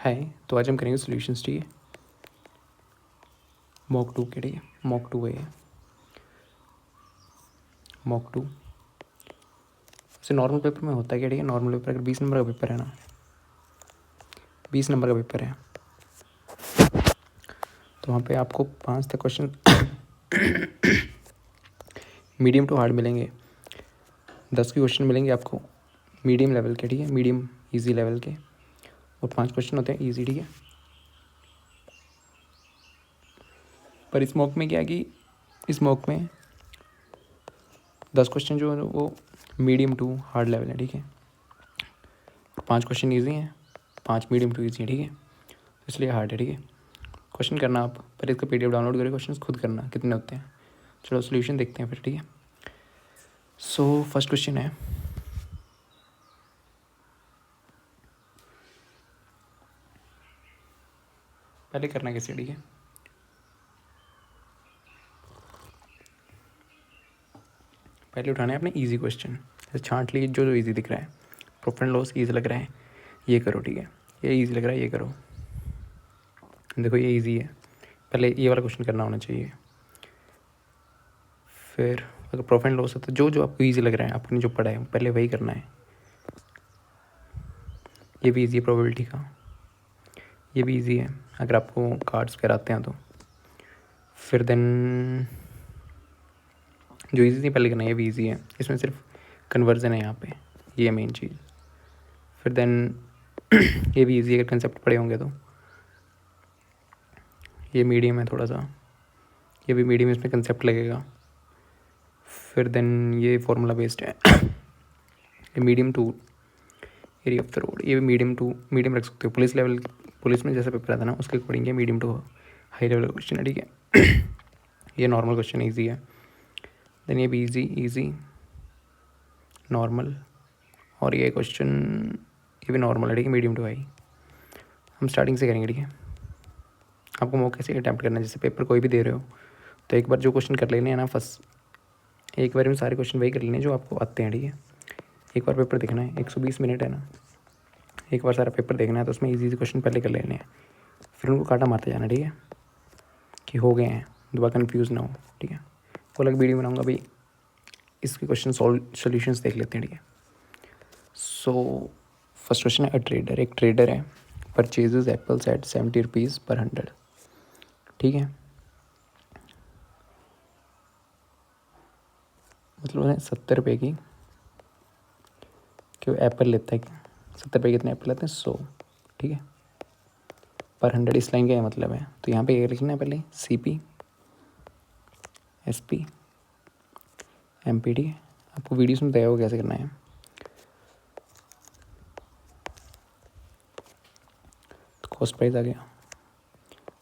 हाय, तो आज हम करेंगे सॉल्यूशंस। ठीक है, मॉक 2 के। ठीक है, मॉक 2 है ये। मॉक 2 वैसे नॉर्मल पेपर में होता है क्या? ठीक है, नॉर्मल पेपर अगर 20 नंबर का पेपर है ना, 20 नंबर का पेपर है तो वहाँ पे आपको 5 तक क्वेश्चन मीडियम टू हार्ड मिलेंगे। 10 के क्वेश्चन मिलेंगे आपको मीडियम लेवल के। ठीक है, मीडियम इजी लेवल के, और 5 क्वेश्चन होते हैं इजी। ठीक है, पर इस मॉक में क्या है कि इस मॉक में 10 क्वेश्चन जो है वो मीडियम टू हार्ड लेवल है। ठीक है, 5 क्वेश्चन ईजी हैं, 5 मीडियम टू ईजी हैं। ठीक है, इसलिए हार्ड है। ठीक है, क्वेश्चन करना आप, पर इसका PDF डाउनलोड करके क्वेश्चन खुद करना कितने होते हैं। चलो सोल्यूशन देखते हैं फिर। ठीक है, सो फर्स्ट क्वेश्चन है, पहले करना कैसे? ठीक है, पहले उठाना है अपने इजी क्वेश्चन। जैसे छांट ली जो जो इजी दिख रहा है। प्रॉफिट एंड लॉस ईजी लग रहा है, ये करो। ठीक है, ये इजी लग रहा है, ये करो। देखो ये इजी है, पहले ये वाला क्वेश्चन करना होना चाहिए। फिर अगर प्रॉफिट एंड लॉस है तो जो जो आपको ईजी लग रहा है, आपने जो पढ़ा है पहले वही करना है। ये भी ईजी है प्रोबेबिलिटी का, ये भी ईजी है अगर आपको कार्ड्स वगैरह आते हैं तो। फिर देन जो ईजी थी पहले करना, ये भी ईजी है। इसमें सिर्फ कन्वर्जन है यहाँ पे, ये मेन चीज़। फिर देन ये भी ईजी है अगर कंसेप्ट पढ़े होंगे तो। ये मीडियम है थोड़ा सा, ये भी मीडियम, इसमें कंसेप्ट लगेगा। फिर देन ये फॉर्मूला बेस्ड है। ये medium to area of the road, ये भी मीडियम टू मीडियम रख सकते हो। पुलिस लेवल, पुलिस में जैसा पेपर आता है ना उसके अकॉर्डिंग ये मीडियम टू हाई लेवल का क्वेश्चन है। ठीक है, ये नॉर्मल क्वेश्चन ईजी है। देन ये भी ईजी ईजी नॉर्मल, और ये क्वेश्चन ये भी नॉर्मल है। ठीक है, मीडियम टू हाई। हम स्टार्टिंग से करेंगे। ठीक है, आपको मौके से अटैम्प्ट करना है। जैसे पेपर कोई भी दे रहे हो तो एक बार जो क्वेश्चन कर लेने हैं ना, फर्स्ट एक बार में सारे क्वेश्चन वही कर लेने हैं जो आपको आते हैं। ठीक है, एक बार पेपर देखना है, 120 मिनट है ना, एक बार सारा पेपर देखना है तो उसमें इजी क्वेश्चन पहले कर लेने हैं, फिर उनको काटा मारते जाना। ठीक है, कि हो गए हैं, दोबारा कन्फ्यूज़ ना हो। ठीक है, वो अलग वीडियो बनाऊंगा भाई, इसके क्वेश्चन सॉल्यूशंस देख लेते हैं। ठीक है, सो फर्स्ट क्वेश्चन है, एक ट्रेडर है, परचेजेज एप्पल्स एट 70 रुपीज़ पर 100। ठीक है, मतलब उन्हें 70 रुपये की क्यों एप्पल लेता है, 70 रुपये कितने एप्पल लेते हैं? 100। ठीक है, पर 100 इस लाइन का मतलब है, तो यहाँ पे ये लिखना है पहले CP SP MP। ठीक है, आपको वीडियोस में बताया होगा कैसे करना है। तो कॉस्ट प्राइस आ गया,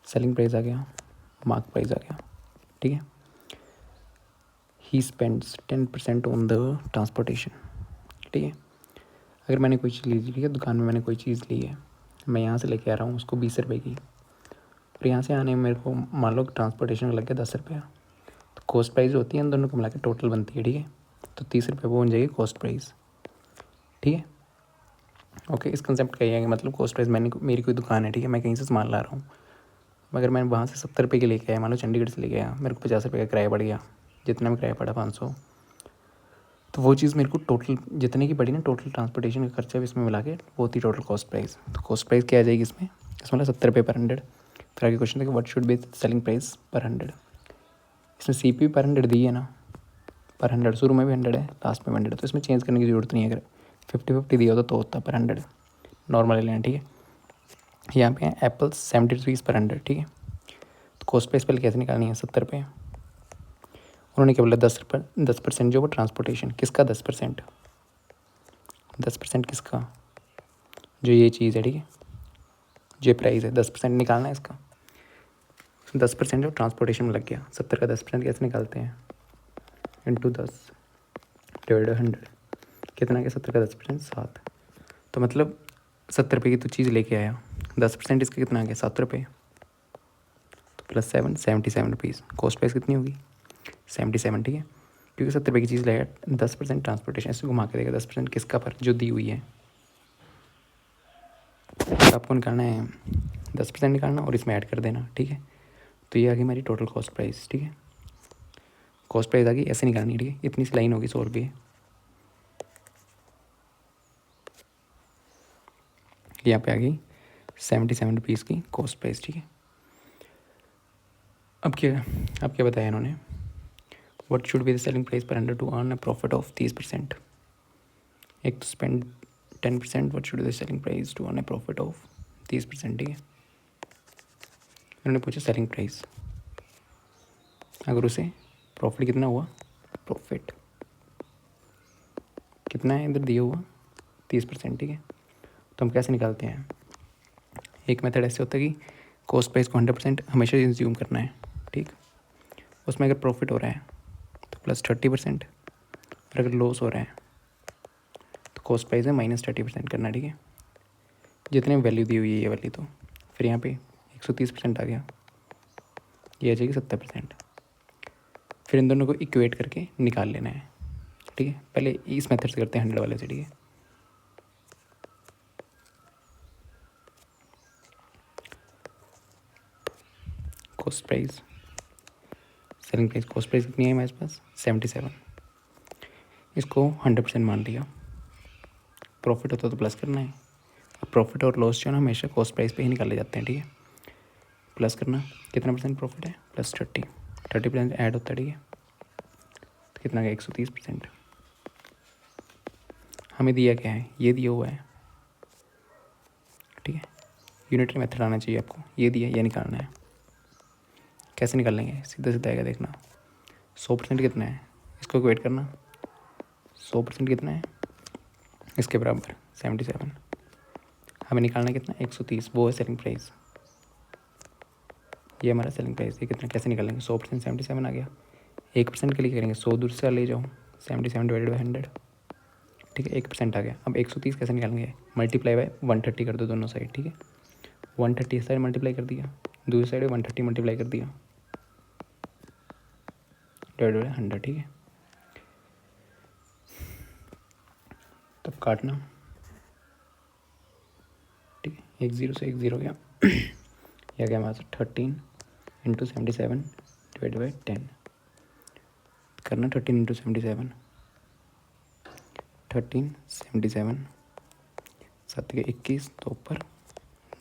सेलिंग प्राइस आ गया, मार्क प्राइस आ गया। ठीक है, he spends 10% on the transportation. ठीक है, अगर मैंने कोई चीज़ ली थी, ठीक है, दुकान में मैंने कोई चीज़ ली है, मैं यहाँ से लेके आ रहा हूँ उसको 20 रुपये की, और यहाँ से आने में मेरे को मान लो ट्रांसपोर्टेशन का लग गया 10 रुपया, तो कॉस्ट प्राइस होती है इन दोनों को मिला के टोटल बनती है। ठीक है, तो 30 रुपये वो बन जाएगी कॉस्ट प्राइस। ठीक है, ओके, इस कंसेप्ट का ये है कि मतलब कॉस्ट प्राइस, मैंने मेरी कोई दुकान है, ठीक है, मैं कहीं से सामान ला रहा हूँ, मगर मैंने वहाँ से 70 रुपये के लेके आया, मान लो चंडीगढ़ से लेके आया, मेरे को 50 रुपये का किराया पड़ गया, जितना में किराया पड़ा 500, तो वो चीज़ मेरे को टोटल जितने की पड़ी ना, टोटल ट्रांसपोर्टेशन का खर्चा भी इसमें मिला के वो थी टोटल कॉस्ट प्राइस। तो कॉस्ट प्राइस क्या आ जाएगी इसमें 70 रुपये पर 100। फिर आगे क्वेश्चन था, what should be selling price पर 100। इसमें CP पर 100 दी है ना, पर 100 शुरू में भी 100 है, लास्ट में 100, तो इसमें चेंज करने की ज़रूरत नहीं है। अगर 50-50 दिया होता तो होता पर 100 नॉर्मल लेना। ठीक है, यहाँ पे एप्पल 70 रुपीज़ पर 100। ठीक है, तो कॉस्ट प्राइस पहले कैसे निकालनी है? 70 रुपये। उन्होंने क्या बोला? 10% जो वो ट्रांसपोर्टेशन, किसका 10%? 10% किसका? जो ये चीज़ है। ठीक है, जो प्राइस है 10% निकालना है इसका। 10% जो ट्रांसपोर्टेशन में लग गया, 70 का 10% कैसे निकालते हैं? इंटू 10 डिवाइड 100, कितना क्या? 70 का 10% 7। तो मतलब 70 रुपये की तो चीज़ लेके आया, 10% इसका कितना आ गया? 7 रुपये, तो +7 77 रुपीज़। कॉस्ट प्राइस कितनी होगी? 77। ठीक है, क्योंकि 70 रुपये की चीज़ लाया, 10% ट्रांसपोर्टेशन, ऐसे घुमा के देगा 10% किसका पर? जो दी हुई है। तो आपको निकालना है 10% निकालना और इसमें ऐड कर देना, ठीक है। तो ये आ गई हमारी टोटल कॉस्ट प्राइस, ठीक है। कॉस्ट प्राइस आ गई, ऐसे निकालनी है, ठीक है। इतनी सी लाइन होगी 100 रुपये, यहाँ पे आ गई 77 रुपीज़ की कॉस्ट प्राइस, ठीक है। अब क्या बताया इन्होंने, what should be the selling price पर 100 to earn a profit of 30%। एक तो spend 10%, what should be the selling price to earn a profit of 30%, ठीक है। इन्होंने पूछा सेलिंग प्राइस, अगर उसे प्रॉफिट कितना हुआ, प्रॉफिट कितना है इधर दिया हुआ 30%, ठीक है। तो हम कैसे निकालते हैं, एक मेथड ऐसे होता है कि कॉस्ट प्राइस को 100% हमेशा इंज्यूम करना है, ठीक। उसमें अगर प्रॉफिट हो रहा है तो प्लस 30%, और अगर लॉस हो रहा है तो कॉस्ट प्राइस में माइनस 30% करना, ठीक है। जितने वैल्यू दी हुई है ये वाली, तो फिर यहाँ पे 130% आ गया, ये आ जाएगी 70%। फिर इन दोनों को इक्वेट करके निकाल लेना है, ठीक है। पहले इस मेथड से करते हैं 100 वाले से, ठीक है। Cost price, selling price, cost price कितनी है हमारे पास 77, इसको 100% मान लिया। प्रॉफिट होता तो प्लस करना है, प्रॉफिट और लॉस जो है ना हमेशा कॉस्ट प्राइस पे ही निकाले जाते हैं, ठीक है। प्लस करना, कितना परसेंट प्रॉफिट है, प्लस 30% ऐड होता है, ठीक है। तो कितना का 130%। हमें दिया क्या है, ये दिया हुआ है, ठीक है। यूनिटरी मेथड आना चाहिए आपको, ये दिया, ये निकालना है। कैसे निकाल लेंगे, सीधा सीधा आएगा, देखना। 100% कितना है, इसको वेट करना, 100% कितना है, इसके बराबर 77। हमें निकालना है कितना, 130, वो है सेलिंग प्राइस। ये हमारा सेलिंग प्राइस, ये कितना, कैसे निकालेंगे, 100% 77 आ गया। 1% के लिए करेंगे, 100 दूर से ले जाओ, 77 डिवाइडेड बाई 100, ठीक है। 1% आ गया। अब 130 कैसे निकालेंगे, मल्टीप्लाई बाय 130 कर दो दोनों साइड, ठीक है। 130 इस साइड मल्टीप्लाई कर दिया, दूसरी साइड 130 मल्टीप्लाई कर दिया, डिवाइडेड बाय 100, ठीक है। तब काटना, ठीक है। 1 0 से 1 0 गया, यह गया हमारे 13 इंटू 77 डिवाइड बाई 10 करना। 13 इंटू 77, 13 77, 7 के 21, तो ऊपर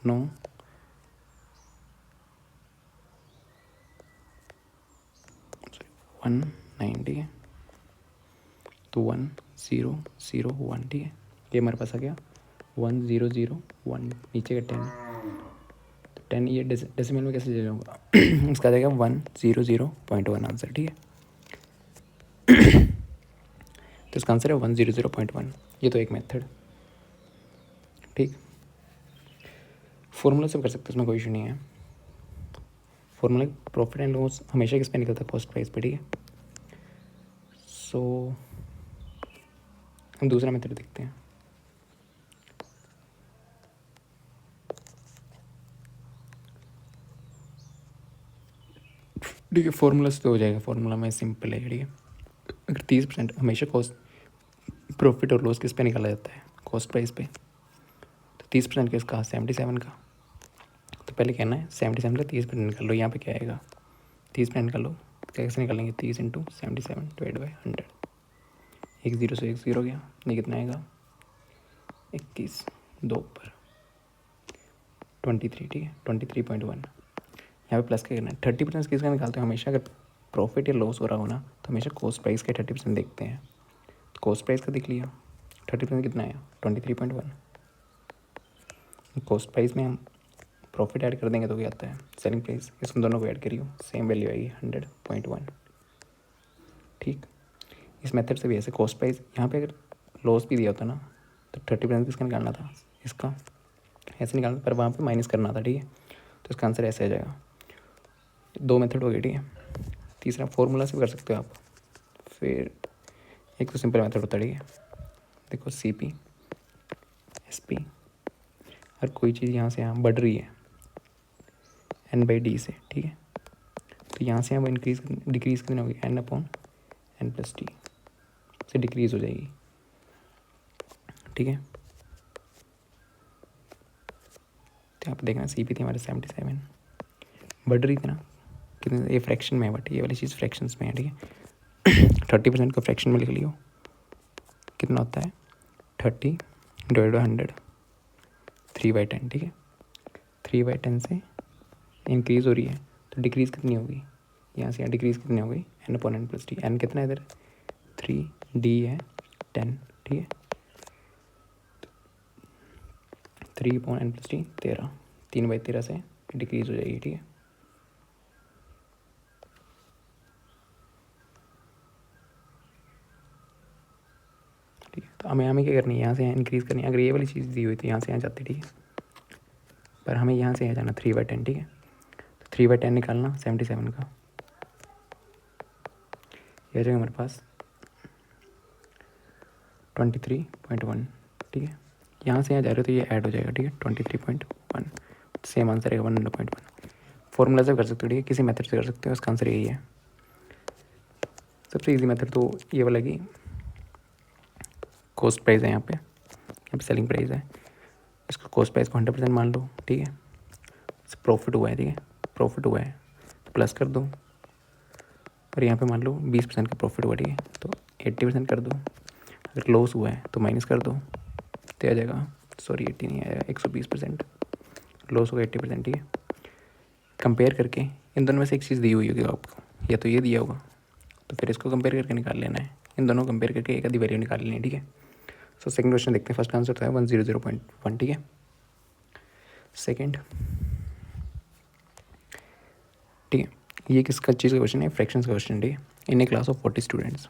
9, 19, ठीक है। तो 1 0 0 1, ठीक है। ये हमारे पास आ गया 1 0 0 1, नीचे का 10, तो 10 ये डेसिमल में कैसे ले जाऊँगा इसका आ जाएगा 100.1 आंसर, ठीक है। तो इसका आंसर है 100.1। ये तो एक मेथड, ठीक। फॉर्मूला से कर सकते हैं, उसमें कोई इशू नहीं है। फॉर्मूला प्रॉफिट एंड लॉस हमेशा किस पे निकलता है, कॉस्ट प्राइस पे, ठीक है। सो हम दूसरा मेथड देखते हैं। ठीक है, फॉर्मूला से तो हो जाएगा, फॉर्मूला में सिंपल है, ठीक है। अगर 30% हमेशा कॉस्ट प्रॉफिट और लॉस किस पे निकाला जाता है, कॉस्ट प्राइस पे, तो 30% किसका, 77 का। तो पहले कहना है 77 का 30% निकाल लो, यहाँ पे क्या आएगा, 30% निकाल लो, कैसे निकालेंगे, 30 इंटू 77 डिवाइड बाई 100, 1 0 से 1 0 गया, ये कितना आएगा 21, 2 पर 23, ठीक है। 23.1, यहाँ पे प्लस क्या करना है, 30% किसका निकालते हैं हमेशा, अगर प्रॉफिट या लॉस हो रहा हो ना तो हमेशा कॉस्ट प्राइस का 30% देखते हैं। तो कॉस्ट प्राइस का देख लिया, 30% कितना आया 23.1। कॉस्ट प्राइस में हम प्रॉफिट ऐड कर देंगे तो क्या आता है, सेलिंग प्राइस। इसमें दोनों को ऐड करियो, सेम वैल्यू आएगी 100.1, ठीक। इस मेथड से भी ऐसे कॉस्ट प्राइस, यहाँ पे अगर लॉस भी दिया होता ना तो 30% किसका निकालना था, इसका, ऐसे निकालना, पर वहाँ पे माइनस करना था, ठीक है। तो इसका आंसर ऐसे आ जाएगा। 2 मेथड हो गए, ठीक है। तीसरा फॉर्मूला से भी कर सकते हो आप। फिर एक तो सिंपल मेथड होता है, ठीक है। देखो CP SP, हर कोई चीज़ यहाँ से यहाँ बढ़ रही है N/D से, ठीक है। तो यहाँ से यहाँ इंक्रीज डिक्रीज कितनी होगी, N/N+T से डिक्रीज हो जाएगी, ठीक है। यहाँ पे देखना CP थी हमारे 77, बढ़ रही थी ना कितने, ये फ्रैक्शन में है बट ये वाली चीज़ फ्रैक्शंस में है, ठीक है। 30% को फ्रैक्शन में लिख लियो, कितना होता है 30 डिवाइड बाई 100, 3/10, ठीक है। 3/10 से इंक्रीज़ हो रही है तो डिक्रीज़ कितनी होगी, यहाँ से यहाँ डिक्रीज़ कितनी होगी, n/n+t, n कितना है इधर 3, d है 10, ठीक है। 3/n+t 13, 3/13 से डिक्रीज़ हो जाएगी, ठीक है। ठीक है, तो हमें क्या करनी है, यहाँ से यहाँ इंक्रीज़ करनी है। अगर ये वाली चीज़ दी हुई तो यहाँ से यहाँ जाती, ठीक है, पर हमें यहाँ से यहाँ जाना 3/10, ठीक है। तो 3/10 निकालना 77 का, यह जाएगा हमारे पास 23.1, ठीक है। यहाँ से यहाँ जा रहे हो तो ये ऐड हो जाएगा, ठीक है, 23.1, सेम आंसर है 100.1। फॉर्मूला से कर सकते हो, ठीक है, किसी मेथड से कर सकते हो, इसका आंसर यही है। सबसे इजी मेथड तो ये वाला कि कॉस्ट प्राइस है, यहाँ पे सेलिंग प्राइस है, इसको कॉस्ट प्राइस को 100% मान लो, ठीक है। प्रॉफिट हुआ है, ठीक है, प्रॉफिट हुआ है तो प्लस कर दो, और यहाँ पे मान लो 20% का प्रॉफिट हुआ, ठीक है, तो 80% कर दो। अगर लॉस हुआ है तो माइनस कर दो, तो आ जाएगा, सॉरी 80 नहीं आएगा, 120%। लॉस होगा 80%, ठीक है। कंपेयर करके इन दोनों में से एक चीज़ दी हुई होगी आपको, या तो ये दिया होगा, तो फिर इसको कंपेयर करके निकाल लेना है। इन दोनों कंपेयर करके एक आधी वैल्यू निकाल लेनी है, ठीक है। सो सेकंड क्वेश्चन देखते हैं। फर्स्ट आंसर था 100.1, ठीक है। सेकंड, ठीक है, ये किसका चीज़ का क्वेश्चन है, फ्रैक्शंस का क्वेश्चन, ठीक है। इन ए क्लास ऑफ 40 स्टूडेंट्स,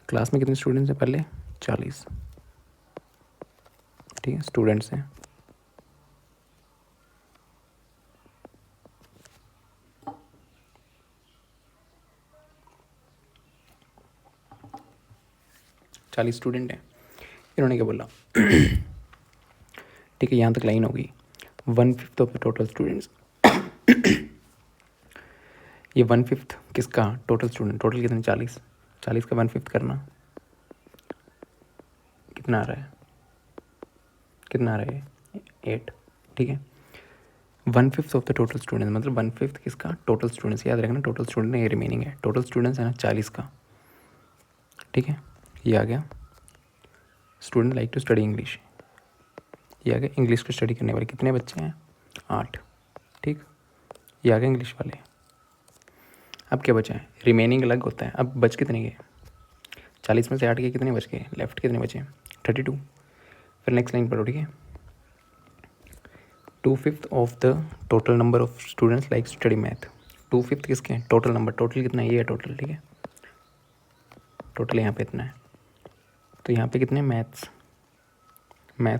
क्लास में कितने स्टूडेंट्स हैं, पहले 40, ठीक है, स्टूडेंट्स हैं। स्टूडेंट हैं, इन्होंने क्या बोला, ठीक है, यहाँ तक लाइन होगी 1/5 ऑफ द टोटल स्टूडेंट्स। ये 1/5 किसका, टोटल स्टूडेंट, टोटल कितने 40 का 1/5 करना, कितना आ रहा है 8, ठीक है। 1/5 ऑफ द टोटल स्टूडेंट्स मतलब 1/5 किसका, टोटल स्टूडेंट्स, याद रखना टोटल स्टूडेंट ये रिमेनिंग है, टोटल स्टूडेंट्स है ना 40 का, ठीक है। ये आ गया student like to study English, ये आ गया इंग्लिश को स्टडी करने वाले कितने बच्चे हैं, 8, ठीक। ये आ गया इंग्लिश वाले। अब क्या बचा है, रिमेनिंग अलग होता है। अब बच कितने गए, 40 में से 8 के कितने बच गए, लेफ्ट कितने बचे, 32। फिर नेक्स्ट लाइन पढ़ो, ठीक है। 2/5 of the total number of students like study math, 2/5 किसके हैं, टोटल नंबर, टोटल कितना है, ये है टोटल, ठीक है। टोटल यहाँ पे इतना है, तो यहाँ पे कितने मैथ्स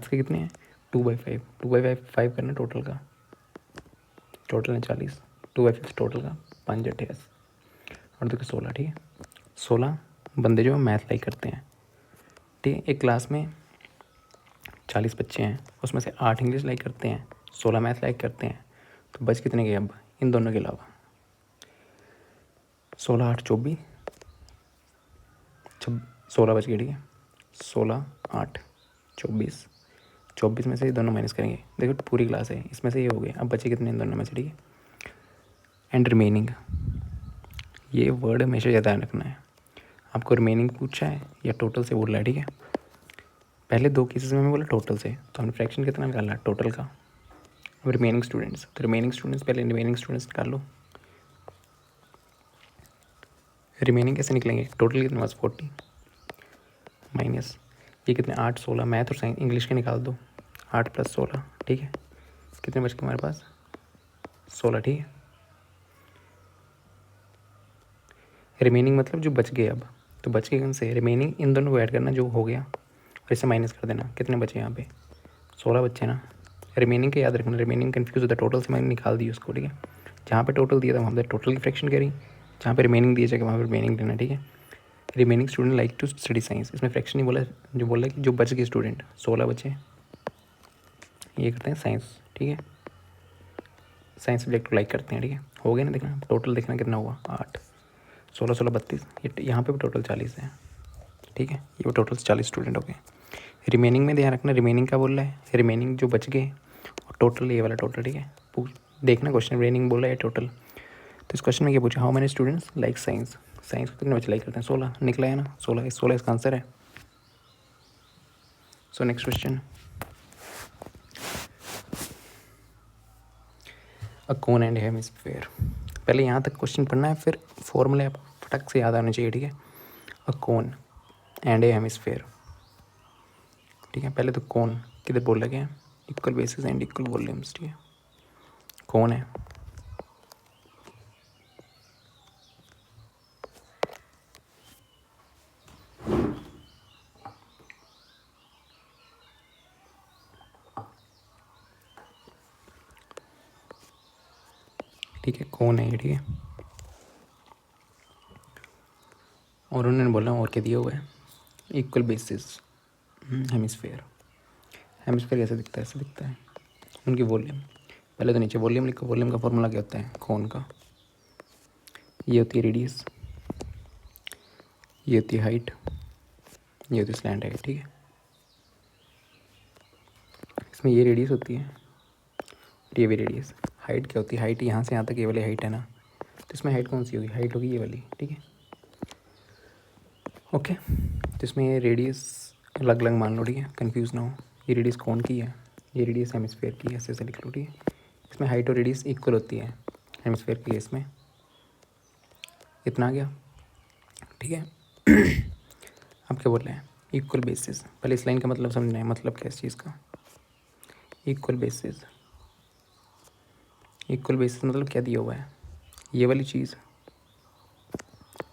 के कितने हैं, 2/5, 2/5 करना टोटल का, टोटल है 40, 2/5 टोटल का 5 28 और देखो 16, ठीक है। 16 बंदे जो मैथ लाइक करते हैं, ठीक है। एक क्लास में 40 बच्चे हैं, उसमें से 8 इंग्लिश लाइक करते हैं, 16 मैथ लाइक करते हैं, तो बच कितने गए अब इन दोनों के अलावा, 16 8 24, 16 बच गए, ठीक है। 16 8 24, 24 में से ये दोनों माइनस करेंगे, देखो पूरी क्लास है, इसमें से ये हो गए, अब बचे कितने इन दोनों में से, ठीक है। एंड रिमेनिंग, ये वर्ड हमेशा ज़्यादा रखना है। आपको रिमेनिंग पूछा है या टोटल से बोल रहा है, ठीक है। पहले 2 केसेस में मैं बोला टोटल से, तो हमने फ्रैक्शन कितना निकालना है, टोटल का। अब रिमेनिंग स्टूडेंट्स, तो रिमेनिंग स्टूडेंट्स पहले रिमेनिंग स्टूडेंट्स निकाल लो। रिमेनिंग कैसे निकलेंगे, टोटल कितने पास 40 माइनस ये कितने 8 16 मैथ और साइंस इंग्लिश के निकाल दो, 8 + 16, ठीक है। कितने बच गए हमारे पास 16, ठीक है। रिमेनिंग मतलब जो बच गए, अब तो बच गए कौन से, रिमेनिंग इन दोनों को ऐड करना जो हो गया और इसे माइनस कर देना, कितने बचे यहाँ पे 16 बच्चे ना। रिमेनिंग के याद रखना, रिमेनिंग कन्फ्यूज होता है, टोटल से मैंने निकाल दी उसको, ठीक है। जहाँ पे टोटल दिया था वहाँ पे टोटल की फ्रैक्शन करी, जहाँ पे रिमेनिंग दिया जाएगा वहाँ पे रिमेनिंग लेना, ठीक है। Remaining student like to study science, इसमें फ्रैक्शन नहीं बोला, जो बोला कि जो बच गए स्टूडेंट 16 बचे, ये करते हैं साइंस, ठीक है। साइंस सब्जेक्ट को लाइक करते हैं, ठीक है। हो गया ना, देखना टोटल देखना कितना हुआ 8 16 16 32, यहाँ पे भी टोटल 40 है, ठीक है। ये वो टोटल 40 स्टूडेंट हो गए। रिमेनिंग में ध्यान रखना, रिमेनिंग क्या बोल रहा है, रिमेनिंग जो बच गए और टोटल, ये वाला टोटल, ठीक है। देखना क्वेश्चन रेनिंग बोला है टोटल। तो इस क्वेश्चन में क्या पूछा, how many students like science, science को कितने बच्चे लाइक करते हैं, 16 निकला है ना, 16 इसका आंसर है। So next question, a cone and hemisphere. पहले यहाँ तक क्वेश्चन पढ़ना है, फिर फॉर्मूले आपको फटक से याद आने चाहिए, ठीक है। अ कोन एंड ए हेमिस्फेयर, ठीक है। पहले तो कोन किधर बोल लगे हैं, equal basis and equal volumes, ठीक है। कौन है, ठीक है, कौन है ये, ठीक है। और उन्होंने बोला और क्या दिया हुआ है, इक्वल बेसिस हेमिस्फेयर। हेमिस्फेयर कैसे दिखता है, ऐसे दिखता है। उनकी वॉल्यूम, पहले तो नीचे वॉल्यूम लिखो। वॉल्यूम का फॉर्मूला क्या होता है कौन का, ये होती है रेडियस, ये होती है हाइट, ये होती है स्लैंट हाइट, ठीक है। इसमें ये रेडियस होती है और ये भी रेडियस। हाइट क्या होती है, हाइट यहाँ से यहाँ तक ये वाली हाइट है ना, तो इसमें हाइट कौन सी होगी, हाइट होगी ये वाली, ठीक है। ओके, तो इसमें ये रेडियस अलग अलग मान लो, ठीक है, कंफ्यूज ना हो। ये रेडियस कौन की है, ये रेडियस हेमिस्फेयर की है, ऐसे ऐसे लिख लो, ठीक है। इसमें हाइट और रेडियस इक्वल होती है हेमिस्फेयर की, इसमें इतना आ गया, ठीक है। अब क्या बोल रहे हैं, इक्वल बेसिस। पहले इस लाइन का मतलब समझना है, मतलब क्या इस चीज़ का, इक्वल बेसिस। इक्वल बेसिस मतलब क्या दिया हुआ है, ये वाली चीज़,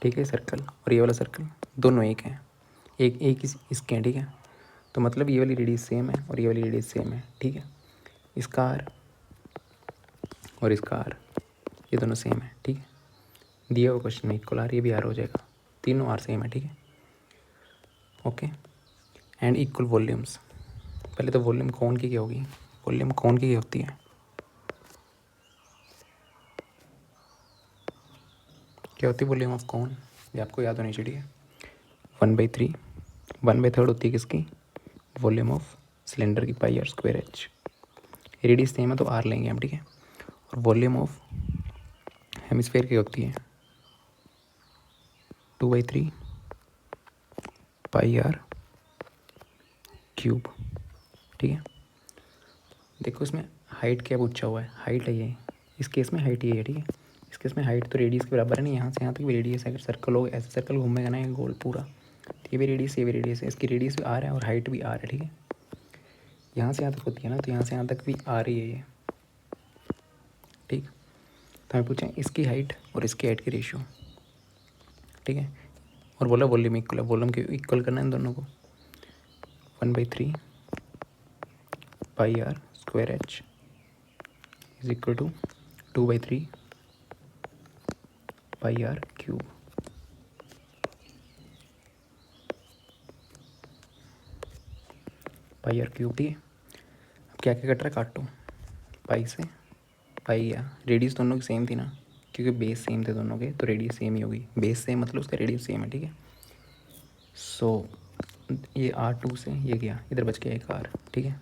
ठीक है, सर्कल, और ये वाला सर्कल दोनों एक हैं, एक एक इसके हैं, ठीक है। तो मतलब ये वाली रेडियस सेम है और ये वाली रेडियस सेम है, ठीक है। इसका आर और इसका आर ये दोनों सेम है, ठीक है। दिया हुआ क्वेश्चन में इक्वल आर, ये भी आर हो जाएगा, तीनों आर सेम है, ठीक है। Okay, and equal volumes. पहले तो वॉल्यूम कौन की क्या होगी, वॉल्यूम कौन की क्या होती है, क्या होती है वॉल्यूम ऑफ कौन, ये आपको याद होनी चाहिए। 1/3, 1/3 होती है किसकी, वॉल्यूम ऑफ सिलेंडर की, pi r square h. Radius same है तो आर लेंगे हम, ठीक है। और वॉल्यूम ऑफ हेमिस्फेयर की होती है 2/3 पाई आर क्यूब, ठीक है। देखो इसमें हाइट क्या पूछा हुआ है, हाइट है ये, इस केस में हाइट ये है, ठीक है। इस केस में हाइट तो रेडियस के बराबर है नहीं, यहाँ से यहाँ तक भी रेडियस है। अगर सर्कल हो, ऐसे सर्कल घूमेगा ना ये गोल पूरा, तो ये भी रेडियस, ये भी रेडियस है। इसकी रेडियस भी आर है और हाइट भी आर है, ठीक है। यहाँ से यहाँ तक होती है ना, तो यहाँ से यहाँ तक भी आ रही है ये, ठीक। तो हमें पूछें इसकी हाइट और इसकी हाइट की रेशियो, ठीक है। और बोला वॉल्यूम इक्वल है, वॉल्यूम के इक्वल करना है इन दोनों को। 1/3 pi r square h is equal to 2/3 pi r cube. Pi r cube, ठीक है। अब क्या क्या कट रहा है, काटो पाई से, पाई या रेडियस दोनों की सेम थी ना, क्योंकि बेस सेम थे दोनों के, तो रेडियस सेम ही होगी। बेस सेम मतलब उसका रेडियस सेम है, ठीक है। सो ये R2 से ये गया, इधर बच गया एक R, ठीक है।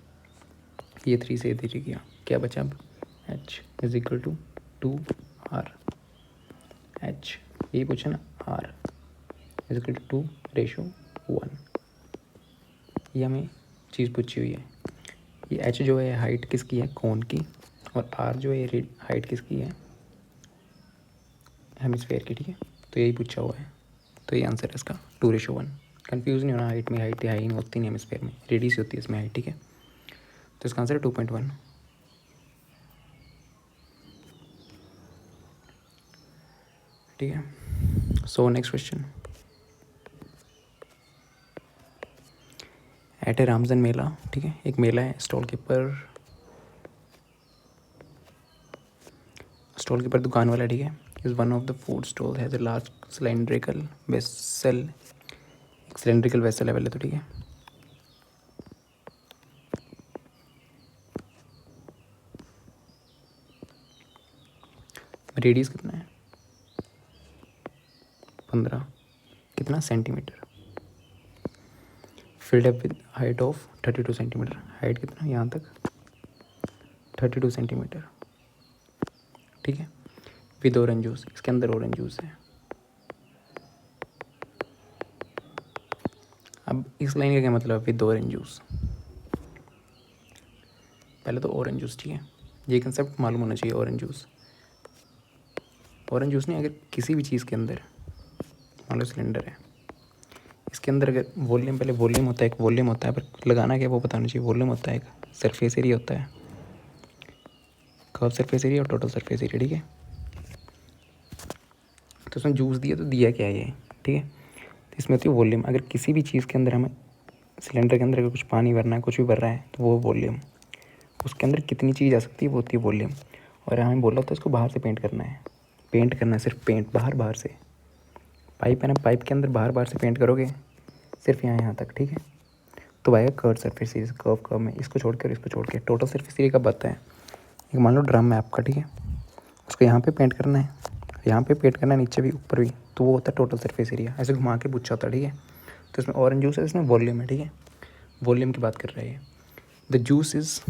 ये 3 से 3 गया, क्या बचा अब, H is equal to 2R। H यही पूछा ना, R इज इक्वल टू 2:1। ये हमें चीज़ पूछी हुई है। ये H जो है हाइट किसकी है, कोन की, और R जो है ये हाइट किसकी है, हेमिस्फेयर की, ठीक है। तो यही पूछा हुआ है, तो ये आंसर है इसका 2:1। कंफ्यूज नहीं होना, हाइट में हाइट नहीं होती, नहीं हेमिस्फेयर में रेडियस होती है, इसमें हाइट, ठीक है। तो इसका आंसर है 2.1, ठीक है। सो नेक्स्ट क्वेश्चन, एट ए रामजन मेला, ठीक है, एक मेला है, स्टॉल कीपर दुकान वाला, ठीक है। Is one of the food stall has a large cylindrical vessel, एक सिलेंड्रिकल वेसल है पहले तो, ठीक है। रेडियस कितना है, 15, कितना centimetre. Filled up with height of 32 centimetre, height कितना यहाँ तक 32 सेंटीमीटर, ठीक है, विद ऑरेंज जूस, इसके अंदर ऑरेंज जूस है। अब इस लाइन का क्या मतलब है, विद ऑरेंज जूस? पहले तो ऑरेंज जूस, ठीक है, ये कंसेप्ट मालूम होना चाहिए। ऑरेंज जूस, ऑरेंज जूस नहीं, अगर किसी भी चीज़ के अंदर, मान लो सिलेंडर है, इसके अंदर अगर वॉल्यूम, पहले वॉल्यूम होता है, एक वॉल्यूम होता है, पर लगाना क्या वो बताना चाहिए। वॉल्यूम होता है, एक सरफेस एरिया होता है, कर्व सरफेस एरिया और टोटल सरफेस एरिया, ठीक है। तो उसमें जूस दिया तो दिया क्या है ये, ठीक है। तो इसमें होती है वॉल्यूम। अगर किसी भी चीज़ के अंदर हमें, सिलेंडर के अंदर अगर कुछ पानी भरना है, कुछ भी भर रहा है, तो वो वॉल्यूम, उसके अंदर कितनी चीज़ आ सकती है वो होती है वॉल्यूम। और हमें बोला होता है इसको बाहर से पेंट करना है, पेंट करना है, सिर्फ पेंट, बाहर बाहर से। पाइप है ना, पाइप के अंदर बाहर बाहर से पेंट करोगे, सिर्फ यहाँ तक, ठीक है, तो आएगा कर्व सरफेस एरिया। कर्व में इसको छोड़ के और इसको छोड़ के टोटल सरफेस एरिया कब आता है। एक मान लो ड्रम है आपका, ठीक है, उसको यहाँ पे पेंट करना है, यहाँ पे पेंट करना है, नीचे भी ऊपर भी, तो वो होता है टोटल सरफेस एरिया। ऐसे घुमा के पूछा होता है, ठीक है। तो इसमें ऑरेंज जूस है, इसमें वॉल्यूम है, ठीक है, वॉल्यूम की बात कर रहा है। The juice is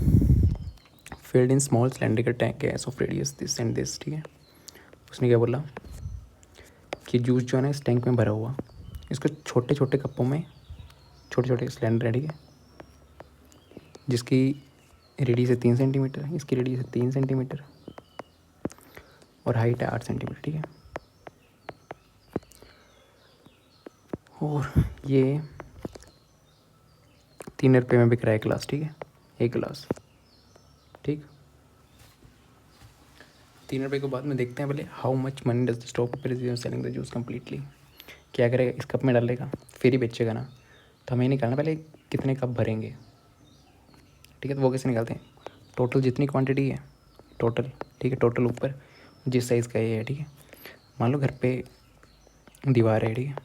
filled in small cylindrical tank gas off radius this and this, ठीक है। उसने क्या बोला कि जूस जो है ना इस टैंक में भरा हुआ, इसको छोटे छोटे कप्पों में, छोटे छोटे सिलेंडर है, ठीक है, जिसकी रेडियस है 3 सेंटीमीटर, इसकी रेडियस है 3 सेंटीमीटर और हाइट है 8 सेंटीमीटर, ठीक है। और ये 3 रुपये में बिक रहा है गिलास, ठीक है, एक गिलास, ठीक। 3 रुपये के बाद में देखते हैं पहले how much money does the stock selling the juice completely. क्या करेगा, इस कप में डालेगा, फिर ही बेचेगा ना, तो हमें निकालना पहले कितने कप भरेंगे, ठीक है। तो वो कैसे निकालते हैं, टोटल जितनी क्वांटिटी है, टोटल, ठीक है, टोटल ऊपर जिस साइज़ का ये है, ठीक है। मान लो घर पे दीवार है, ठीक है,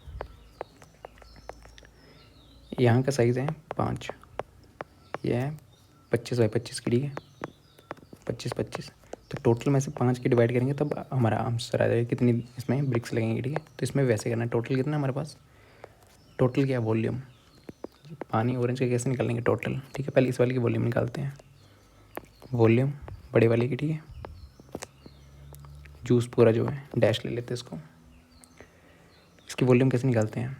यहाँ का साइज़ है 5, ये है 25 बाई 25 की, ठीक है, 25 तो टोटल में से 5 की डिवाइड करेंगे तब हमारा आंसर आ जाएगा कितनी इसमें ब्रिक्स लगेंगी, ठीक है। तो इसमें वैसे करना है, टोटल कितना हमारे पास, टोटल क्या वॉल्यूम, पानी ऑरेंज का कैसे निकालेंगे टोटल, ठीक है। पहले इस वाले की वॉल्यूम निकालते हैं, वॉल्यूम बड़े वाले की, ठीक है, जूस पूरा जो है डैश ले लेते हैं इसको। इसकी वॉल्यूम कैसे निकालते हैं,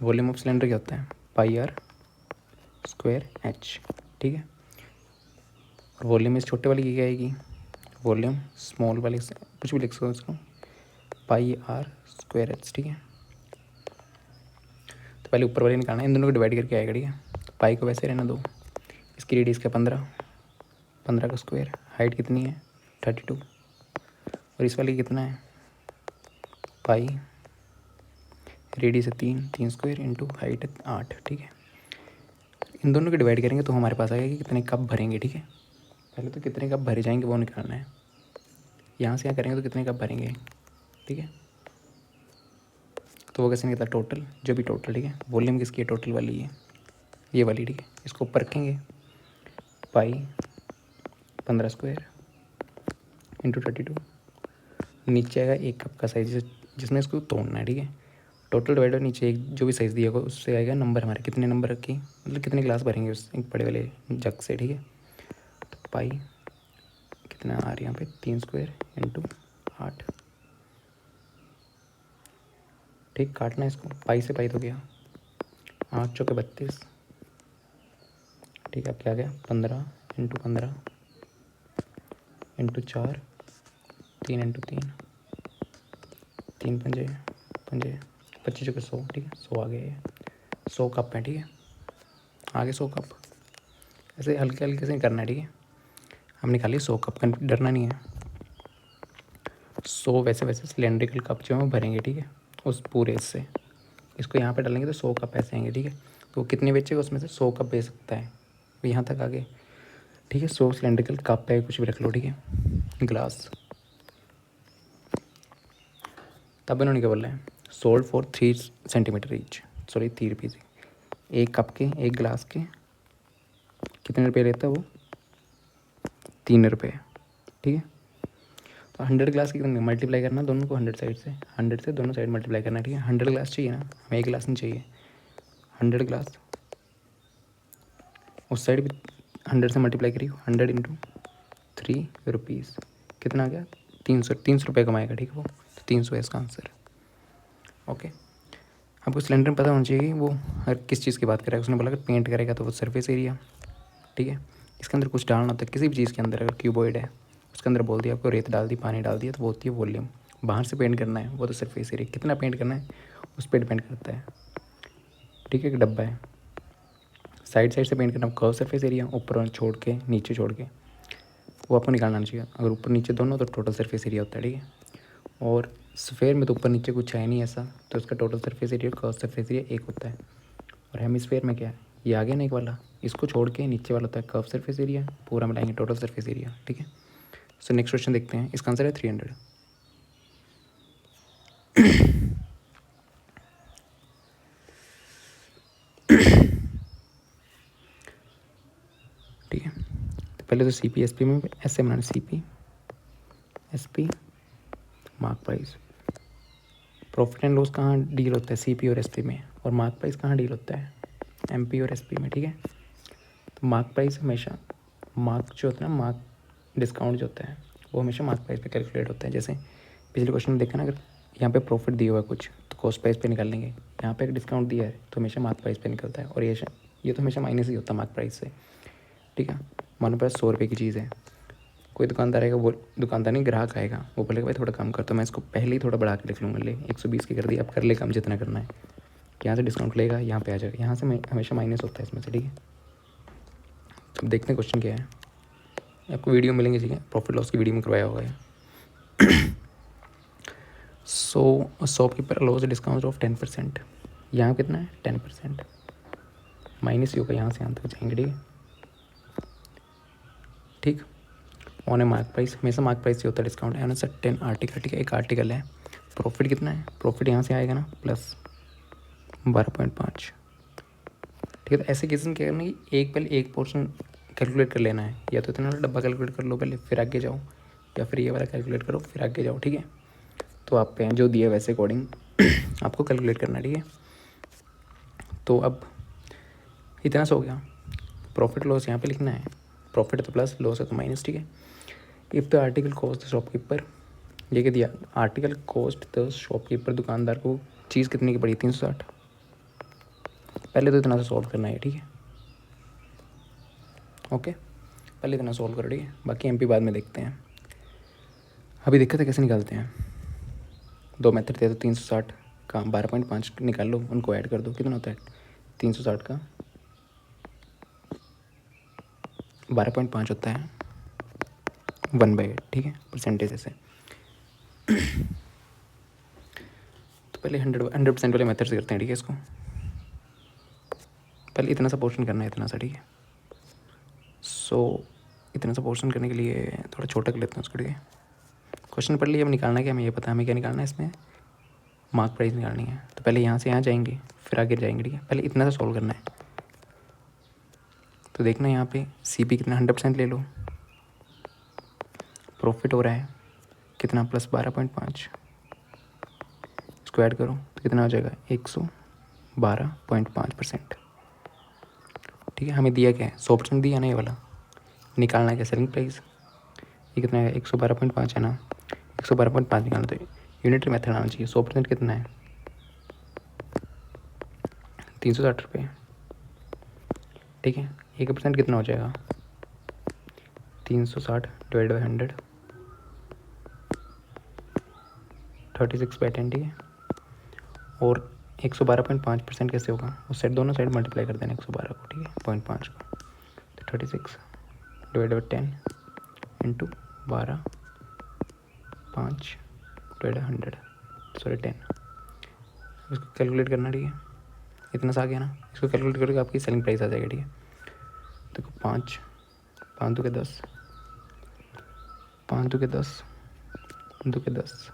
वॉल्यूम ऑफ सिलेंडर क्या होता है, पाई आर स्क्वायर एच, ठीक है। और वॉल्यूम इस छोटे वाली की क्या आएगी, वॉल्यूम स्मॉल वाले से कुछ भी लिख सकते हो इसको, पाई आर स्क्वायर एच, ठीक है। तो पहले ऊपर वाले निकालना है, इन दोनों को डिवाइड करके आएगा, ठीक है। तो पाई को वैसे रहना दो, इसकी रेडियस का 15 का स्क्वायर, हाइट कितनी है 32, और इस वाली कितना है पाई, रेडियस है 3 स्क्वायर इंटू हाइट है 8, ठीक है। इन दोनों को डिवाइड करेंगे तो हमारे पास आएगा कि कितने कप भरेंगे, ठीक है। पहले तो कितने कप भरे जाएंगे वो निकालना है, यहाँ से यहाँ करेंगे तो कितने कप भरेंगे, ठीक है। तो वो कैसे निकलता है, टोटल, जो भी टोटल, ठीक है। वॉल्यूम किसकी है, टोटल वाली है, ये वाली, ठीक है। इसको ऊपर रखेंगे, पाई 15 स्क्वायर इंटू 32, नीचे आएगा एक कप का साइज जिसमें इसको तोड़ना है, ठीक है। टोटल डिवाइडर नीचे एक जो भी साइज़ दिया होगा उससे आएगा नंबर, हमारे कितने नंबर रखी, मतलब कितने ग्लास भरेंगे उस एक बड़े वाले जग से, ठीक है। तो पाई कितना आ रहा है यहाँ पे 3 स्क्वायर इंटू 8, ठीक। काटना है इसको, पाई से पाई तो गया 8 चौके 32, ठीक है। अब क्या गया 15 इंटू 15 इंटू 4, 3 इंटू 3, 3 पंजे पंजे 25 चौके 100, ठीक है, 100 आ गया, ये 100 कप है, ठीक है, आगे 100 कप। ऐसे हल्के हल्के से करना है, ठीक है। हम निकालिए 100 कप का, डरना नहीं है। 100 वैसे वैसे सिलेंड्रिकल कप जो हम भरेंगे, ठीक है, उस पूरे इससे इसको यहाँ पे डालेंगे तो 100 कप ऐसे आएंगे, ठीक है। तो कितने बेचेगा उसमें से 100 कप बेच सकता है, तो यहाँ तक आगे, ठीक है। 100 सिलेंड्रिकल कप है, कुछ भी रख लो, ठीक है, ग्लास। तब इन्होंने क्या बोला है, sold for 3 centimetre each, sorry 3 rupees, एक कप के, एक गिलास के कितने रुपये लेता है वो, 3 रुपये, ठीक है। तो 100 ग्लास की कितने मल्टीप्लाई करना दोनों को, 100 साइड से, 100 से दोनों साइड मल्टीप्लाई करना, ठीक है। 100 ग्लास चाहिए ना, हमें एक गिलास नहीं चाहिए, 100 ग्लास, उस साइड भी 100 से मल्टीप्लाई करिए, 100 इंटू ₹3 कितना आ गया 300 रुपये कमाएगा, ठीक है वो, तो 300 है इसका आंसर। ओके, आपको सिलेंडर में पता होना चाहिए वो हर किस चीज़ की बात करेगा। उसने बोला अगर पेंट करेगा तो वो सरफेस एरिया, ठीक है। इसके अंदर कुछ डालना होता है किसी भी चीज़ के अंदर, अगर क्यूबॉइड है उसके अंदर बोल दिया आपको रेत डाल दी, पानी डाल दिया, तो वो होती है वॉल्यूम। बाहर से पेंट करना है वो तो सरफेस एरिया, कितना पेंट करना है उस पर डिपेंड करता है, ठीक है। एक डब्बा है, साइड से पेंट करना कर्व सरफेस एरिया, ऊपर छोड़ के नीचे छोड़ के, वो आपको निकालना चाहिए। अगर ऊपर नीचे दोनों तो टोटल सरफेस एरिया होता है, ठीक है। और स्फेयर में तो ऊपर नीचे कुछ है नहीं ऐसा, तो इसका total surface area curve surface area 1 होता है। और हेमिस्फेयर में क्या है, ये आगे ना एक वाला, इसको छोड़ के नीचे वाला होता है कर्व सरफेस एरिया, पूरा मिलाएंगे टोटल सरफेस एरिया, ठीक है। सो नेक्स्ट क्वेश्चन देखते हैं, इसका आंसर है 300। ठीक है, तो पहले तो CP SP में ऐसे बनाना, CP SP mark price. Profit and loss कहाँ डील होता है, CP और SP में, और मार्क प्राइस कहाँ डील होता है, MP और SP में, ठीक है। तो मार्क प्राइस हमेशा, मार्क जो होता है ना, मार्क डिस्काउंट जो होता है वो हमेशा मार्क प्राइस पे कैलकुलेट होता है। जैसे पिछले क्वेश्चन में देखा ना, अगर यहाँ पे प्रॉफिट दिया हुआ है कुछ तो कॉस्ट प्राइस पे निकाल लेंगे, यहाँ पे एक डिस्काउंट दिया है तो हमेशा मार्क प्राइस पे निकलता है, और ये तो हमेशा माइनस ही होता है मार्क प्राइस से, ठीक है। मानो पास 100 रुपये की चीज़ है, कोई दुकानदार आएगा, वो दुकानदार नहीं ग्राहक आएगा, वो बोलेगा भाई थोड़ा कम कर, तो मैं इसको पहले ही थोड़ा बढ़ा के लिख लूँगा, ले 120 की कर दी, अब कर ले कम जितना करना है, यहाँ से डिस्काउंट लेगा, यहाँ पे आ जाएगा, यहाँ से हमेशा माइनस होता है इसमें से, ठीक है। तो देखते हैं क्वेश्चन क्या है, आपको वीडियो मिलेंगे, ठीक है, प्रॉफिट लॉस की वीडियो में करवाया होगा। सो शॉपकीपर लॉस डिस्काउंट ऑफ 10%, यहाँ कितना है 10%, माइनस ही होगा, यहाँ से यहाँ तक जाएंगे, ठीक है। ठीक, ऑन ए मार्क प्राइस, हमेशा मार्क प्राइस से होता है डिस्काउंट, है ना सर 10 आर्टिकल, ठीक है, एक आर्टिकल है, प्रॉफिट कितना है, प्रॉफिट यहाँ से आएगा ना प्लस 12.5, ठीक है। तो ऐसे केस में क्या करना है, पहले एक पोर्शन कैलकुलेट कर लेना है, या तो इतना वाला डब्बा कैलकुलेट कर लो पहले फिर आगे जाओ, या फिर ये वाला कैलकुलेट करो फिर आगे जाओ, ठीक है। तो आप पे जो दिए वैसे अकॉर्डिंग आपको कैलकुलेट करना है, ठीक है। तो अब इतना सा हो गया, प्रॉफिट लॉस यहाँ पे लिखना है, प्रॉफिट तो प्लस, लॉस है तो माइनस, ठीक है। If the article cost the shopkeeper, ये क्या दिया, आर्टिकल कॉस्ट द शॉपकीपर, दुकानदार को चीज़ कितने की पड़ी 360, पहले तो इतना सा सॉल्व करना है, ठीक है। ओके, पहले इतना सॉल्व करो, ठीक है, बाकी MP बाद में देखते हैं। अभी दिक्कत है कैसे निकालते हैं, 2 मेथड थे, तो 360 का 12.5 निकाल लो, उनको ऐड कर दो, कितना होता है 360 का 12.5 होता है 1/8, ठीक है, परसेंटेज से। तो पहले 100% वाले मेथड से करते हैं, ठीक है। इसको पहले इतना सा पोर्शन करना है, इतना सा, ठीक है। सो इतना सा पोर्शन करने के लिए थोड़ा छोटा कर लेते हैं उसको, ठीक है। क्वेश्चन पढ़ लिया, अब निकालना क्या, हमें ये पता है हमें क्या निकालना है, इसमें मार्क प्राइस निकालनी है। तो पहले यहाँ से यहाँ जाएंगे फिर आगे जाएंगे, ठीक है। पहले इतना सा सॉल्व करना है, तो देखना यहाँ पे CP कितना 100% ले लो, प्रॉफिट हो रहा है कितना प्लस 12.5, इसको ऐड करो तो कितना हो जाएगा 112.5%, ठीक है। हमें दिया क्या है 100% दिया ना, ये वाला निकालना है क्या सेलिंग प्राइस, ये कितना है 112.5 है ना, 112.5 निकालना, तो यूनिटरी मेथड आना चाहिए। 100% कितना है 360 रुपये, ठीक है। 1% कितना हो जाएगा 360 डिवाइड बाई 100, 36/10, ठीक है। और 112.5% कैसे होगा, उस साइड दोनों साइड मल्टीप्लाई कर देना 112 को, ठीक है, 0.5 को, तो 36 divide by 10 into 12, 5 divide 100, sorry 10, इसको कैलकुलेट करना, ठीक है। इतना सा आ गया ना, इसको कैलकुलेट करके आपकी सेलिंग प्राइस आ जाएगी, ठीक है। देखो 5 5 2 के 10, 5 2 के 10, 2 के 10,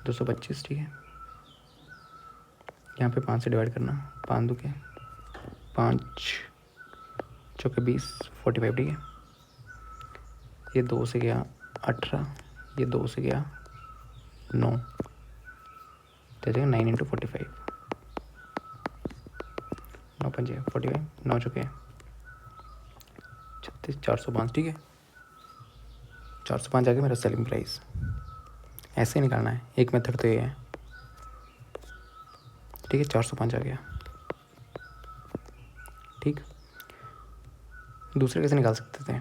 225, ठीक है। यहाँ पे 5 से डिवाइड करना, 5 2 के 5 चौके 20, 45, ठीक है। ये 2 से गया 18, ये 2 से गया 9, तो जाएगा 9 × 45, 9 5 45, 9 चौके 36, 405, ठीक है। 405 आ गया मेरा सेलिंग प्राइस। ऐसे निकालना है, एक मेथड तो ये है, ठीक है। 405 आ गया, ठीक। दूसरे कैसे निकाल सकते थे?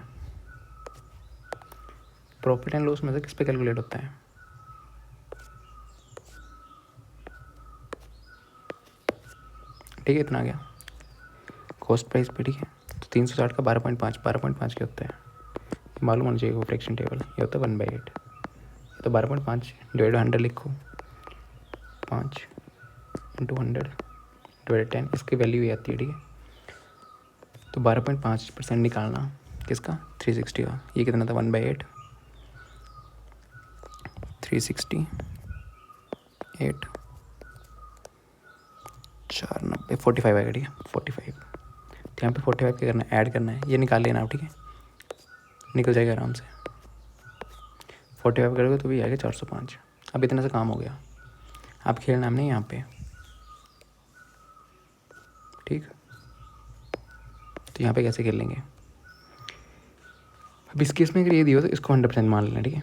प्रॉफिट एंड लॉस में से किस पे कैलकुलेट होता है? ठीक है, इतना आ गया कॉस्ट प्राइस पे, ठीक है। तो 360 का 12.5 क्या होता है मालूम होना चाहिए। फ्रैक्शन टेबल ये होता है 1/8, तो 12.5 डिवाइड 100 लिखो, 5 इंटू 100 डिवाइड 10, इसकी वैल्यू ये आती है, ठीक है। तो 12.5% निकालना किसका? 360 का। ये कितना था? 1/8, 360, 8, 490, 45 आएगा, ठीक है। 45, तो यहाँ पे 45 क्या करना है? ऐड करना है, ये निकाल लेना आप, ठीक है। निकल जाएगा आराम से। 45 करोगे तो भी आएगा 405। अब इतना सा काम हो गया, आप खेलना हमने यहाँ पे, ठीक। तो यहाँ पे कैसे खेल लेंगे? अब इस केस में अगर ये दिया हो तो इसको 100% मान लेना, ठीक है।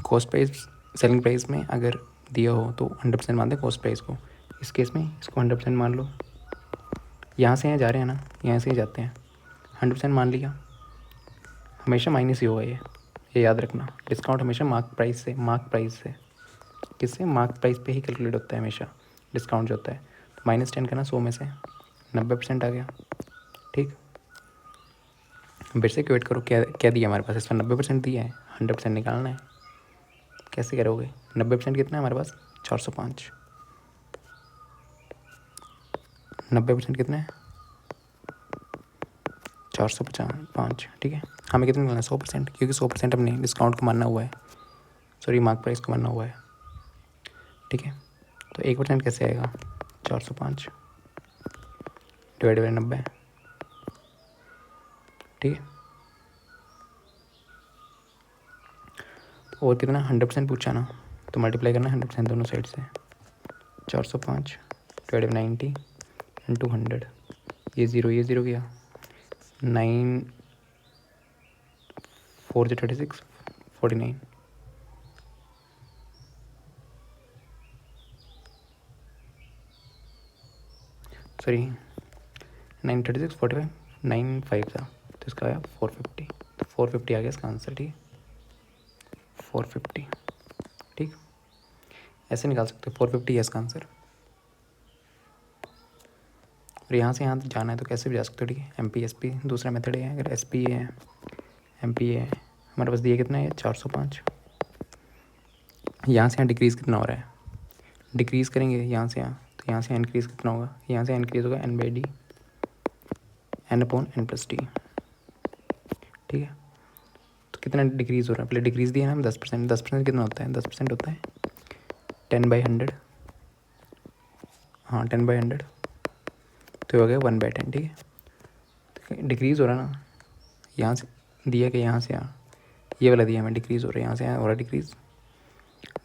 कॉस्ट प्राइस सेलिंग प्राइस में अगर दिया हो तो 100% मान दें कॉस्ट प्राइस को। इस केस में इसको 100% मान लो। यहाँ से यहाँ जा रहे हैं ना, यहाँ से ही जाते हैं, 100% मान लिया। हमेशा माइनस ही होगा ये याद रखना। डिस्काउंट हमेशा मार्क प्राइस से किससे? मार्क प्राइस पे ही कैलकुलेट होता है हमेशा डिस्काउंट जो होता है। तो -10 करना 100 में से 90% आ गया, ठीक। फिर से क्वेट करो, क्या क्या दिया हमारे पास? इसमें 90% दिया है, 100% निकालना है। कैसे करोगे? 90% कितना है हमारे पास? 405। 90% कितना है? 405, ठीक है। हमें कितना निकालना है? 100%, क्योंकि 100% हमने डिस्काउंट को मानना हुआ है, सॉरी मार्क प्राइस को मानना हुआ है, ठीक है। तो 1% कैसे आएगा? 405 डिवाइड बाई 90, ठीक है। तो और कितना? 100% पूछा ना, तो मल्टीप्लाई करना 100% दोनों साइड से। 405 डिवाइड बाई 90 इंटू 100, ये ज़ीरो गया, 9 4 से 36, 49, सॉरी 9 36 45, 9 5 था, तो इसका आया 450। तो 450 आ गया इसका आंसर, ठीक है। 450, ठीक। ऐसे निकाल सकते हो 450 है इसका आंसर। और यहाँ से यहाँ जाना है तो कैसे भी जा सकते हो, ठीक है। MPSP दूसरा मेथड है। अगर SP है, MP है, हमारे पास दिया कितना है? 405। यहाँ से यहाँ डिक्रीज़ कितना हो रहा है? डिक्रीज़ करेंगे यहाँ से यहाँ, तो यहाँ से इंक्रीज़ कितना होगा? यहाँ से इंक्रीज़ होगा N/D, N/N+T, ठीक है। तो कितना डिक्रीज़ हो रहा है? पहले डिक्रीज़ दिया ना हम 10%। 10% कितना होता है? 10% होता है 10/100, हाँ 10/100, तो हो गया 1/10, ठीक है। तो डिक्रीज़ हो रहा ना, यहाँ से दिया कि यहाँ से यहाँ, ये वाला दिया हमें डिक्रीज़ हो रहा है, यहाँ से यहाँ हो रहा डिक्रीज़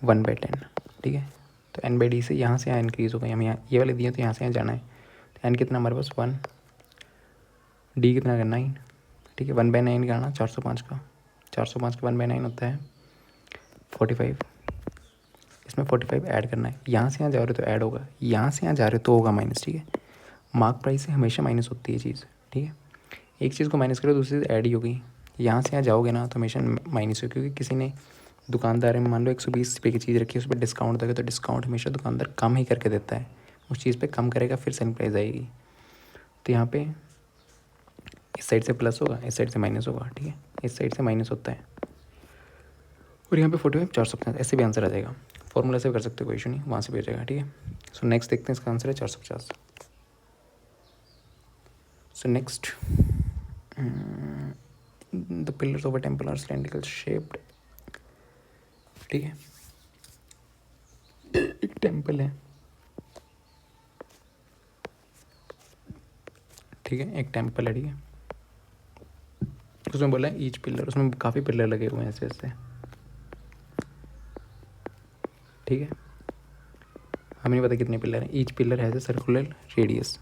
1/10, ठीक है। तो N/D से यहाँ से यहाँ इंक्रीज़ होगा, हमें यहाँ ये वाले दिए तो यहाँ से यहाँ जाना है। तो N कितना हमारे पास? 1, D कितना का? 9, ठीक है। 1/9 निकालना 405 का। 405 का 1/9 होता है 45। इसमें 45 ऐड करना है, यहाँ से यहाँ जा रहे हो तो ऐड होगा, यहाँ से यहाँ जा रहे हो तो होगा माइनस, ठीक है। मार्क प्राइस से हमेशा माइनस होती है चीज़, ठीक है। एक चीज़ को माइनस करो दूसरी चीज़ ऐड ही होगी। यहाँ से यहाँ जाओगे ना तो हमेशा माइनस हो, क्योंकि किसी ने दुकानदार में मान लो 120 रुपये की चीज़ रखी है, उस पर डिस्काउंट दोगे तो डिस्काउंट हमेशा दुकानदार कम ही करके देता है, उस चीज़ पे कम करेगा फिर सेलिंग प्राइस आएगी। तो यहाँ पे इस साइड से प्लस होगा, इस साइड से माइनस होगा, ठीक है। इस साइड से माइनस होता है, और यहाँ पे 45 450, ऐसे भी आंसर आ जाएगा। फॉर्मूला से भी कर सकते हो, कोई इशू नहीं, वहाँ से भी हो जाएगा, ठीक है। सो नेक्स्ट देखते हैं, इसका आंसर है 450। So next, the pillars of a temple are cylindrical shaped, ठीक है। एक टेम्पल है, ठीक है, एक टेम्पल है, ठीक है। उसमें बोला है ईच पिलर, उसमें काफ़ी पिलर लगे हुए हैं ऐसे ऐसे, ठीक है। हमें नहीं पता कितने पिलर हैं। ईच पिलर है सर्कुलर रेडियस,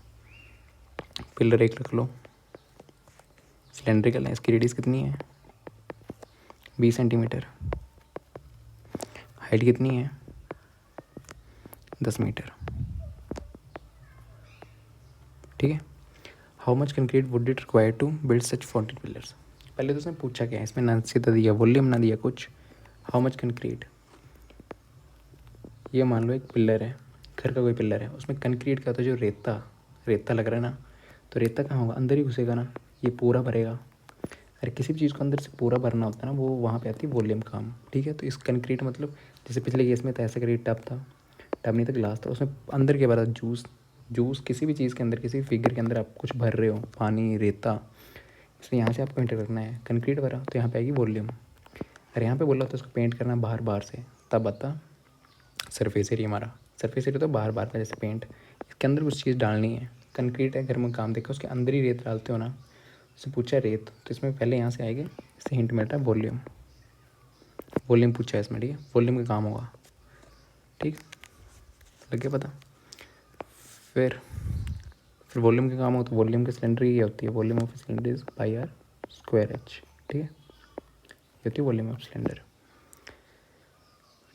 पिलर एक रख लो, सिलेंड्रिकल है, इसकी रेडियस कितनी है? 20 सेंटीमीटर। हाइट कितनी है? 10 मीटर। ठीक है। How much concrete would it require to build such 40 pillars. पहले तो उसने पूछा क्या है, इसमें ना सीधा दिया वॉल्यूम ना दिया कुछ। हाउ मच कंक्रीट, ये मान लो एक पिलर है, घर का कोई पिलर है, उसमें कंक्रीट का तो जो रेता रेता लग रहा है ना, तो रेता कहाँ होगा? अंदर ही घुसेगा ना, ये पूरा भरेगा। अरे किसी भी चीज़ को अंदर से पूरा भरना होता है ना, वो वहाँ पे आती है वॉल्यूम काम। ठीक है। तो इस कंक्रीट मतलब जैसे पिछले केस में था, ऐसा करिए टब था, टब नहीं था ग्लास था, उसमें अंदर क्या भरा? जूस। जूस किसी भी चीज़ के अंदर, किसी भी फिगर के अंदर आप कुछ भर रहे हो, पानी, रेता, इसलिए यहाँ से आपको एंटर करना है। कंक्रीट भरा तो यहाँ पे आएगी वॉल्यूम। अरे यहाँ पे बोला तो उसको पेंट करना बाहर बाहर से, तब आता सरफेस एरिया हमारा। सरफेस एरिया तो बाहर बाहर का जैसे पेंट, इसके अंदर कुछ चीज़ डालनी है। कंक्रीट है, घर में काम देखा, उसके अंदर ही रेत डालते हो ना। उससे पूछा रेत, तो इसमें पहले यहाँ से आएगी, इससे हिंट मिलता है वॉल्यूम। वॉल्यूम पूछा है इसमें। ठीक है। वॉल्यूम का काम होगा। ठीक, लग गया पता। फिर वॉल्यूम का काम हो तो वॉल्यूम की सिलेंडर ये होती है, volume of cylinder is pi r square h. ठीक है, ये होती है वॉल्यूम ऑफ सिलेंडर।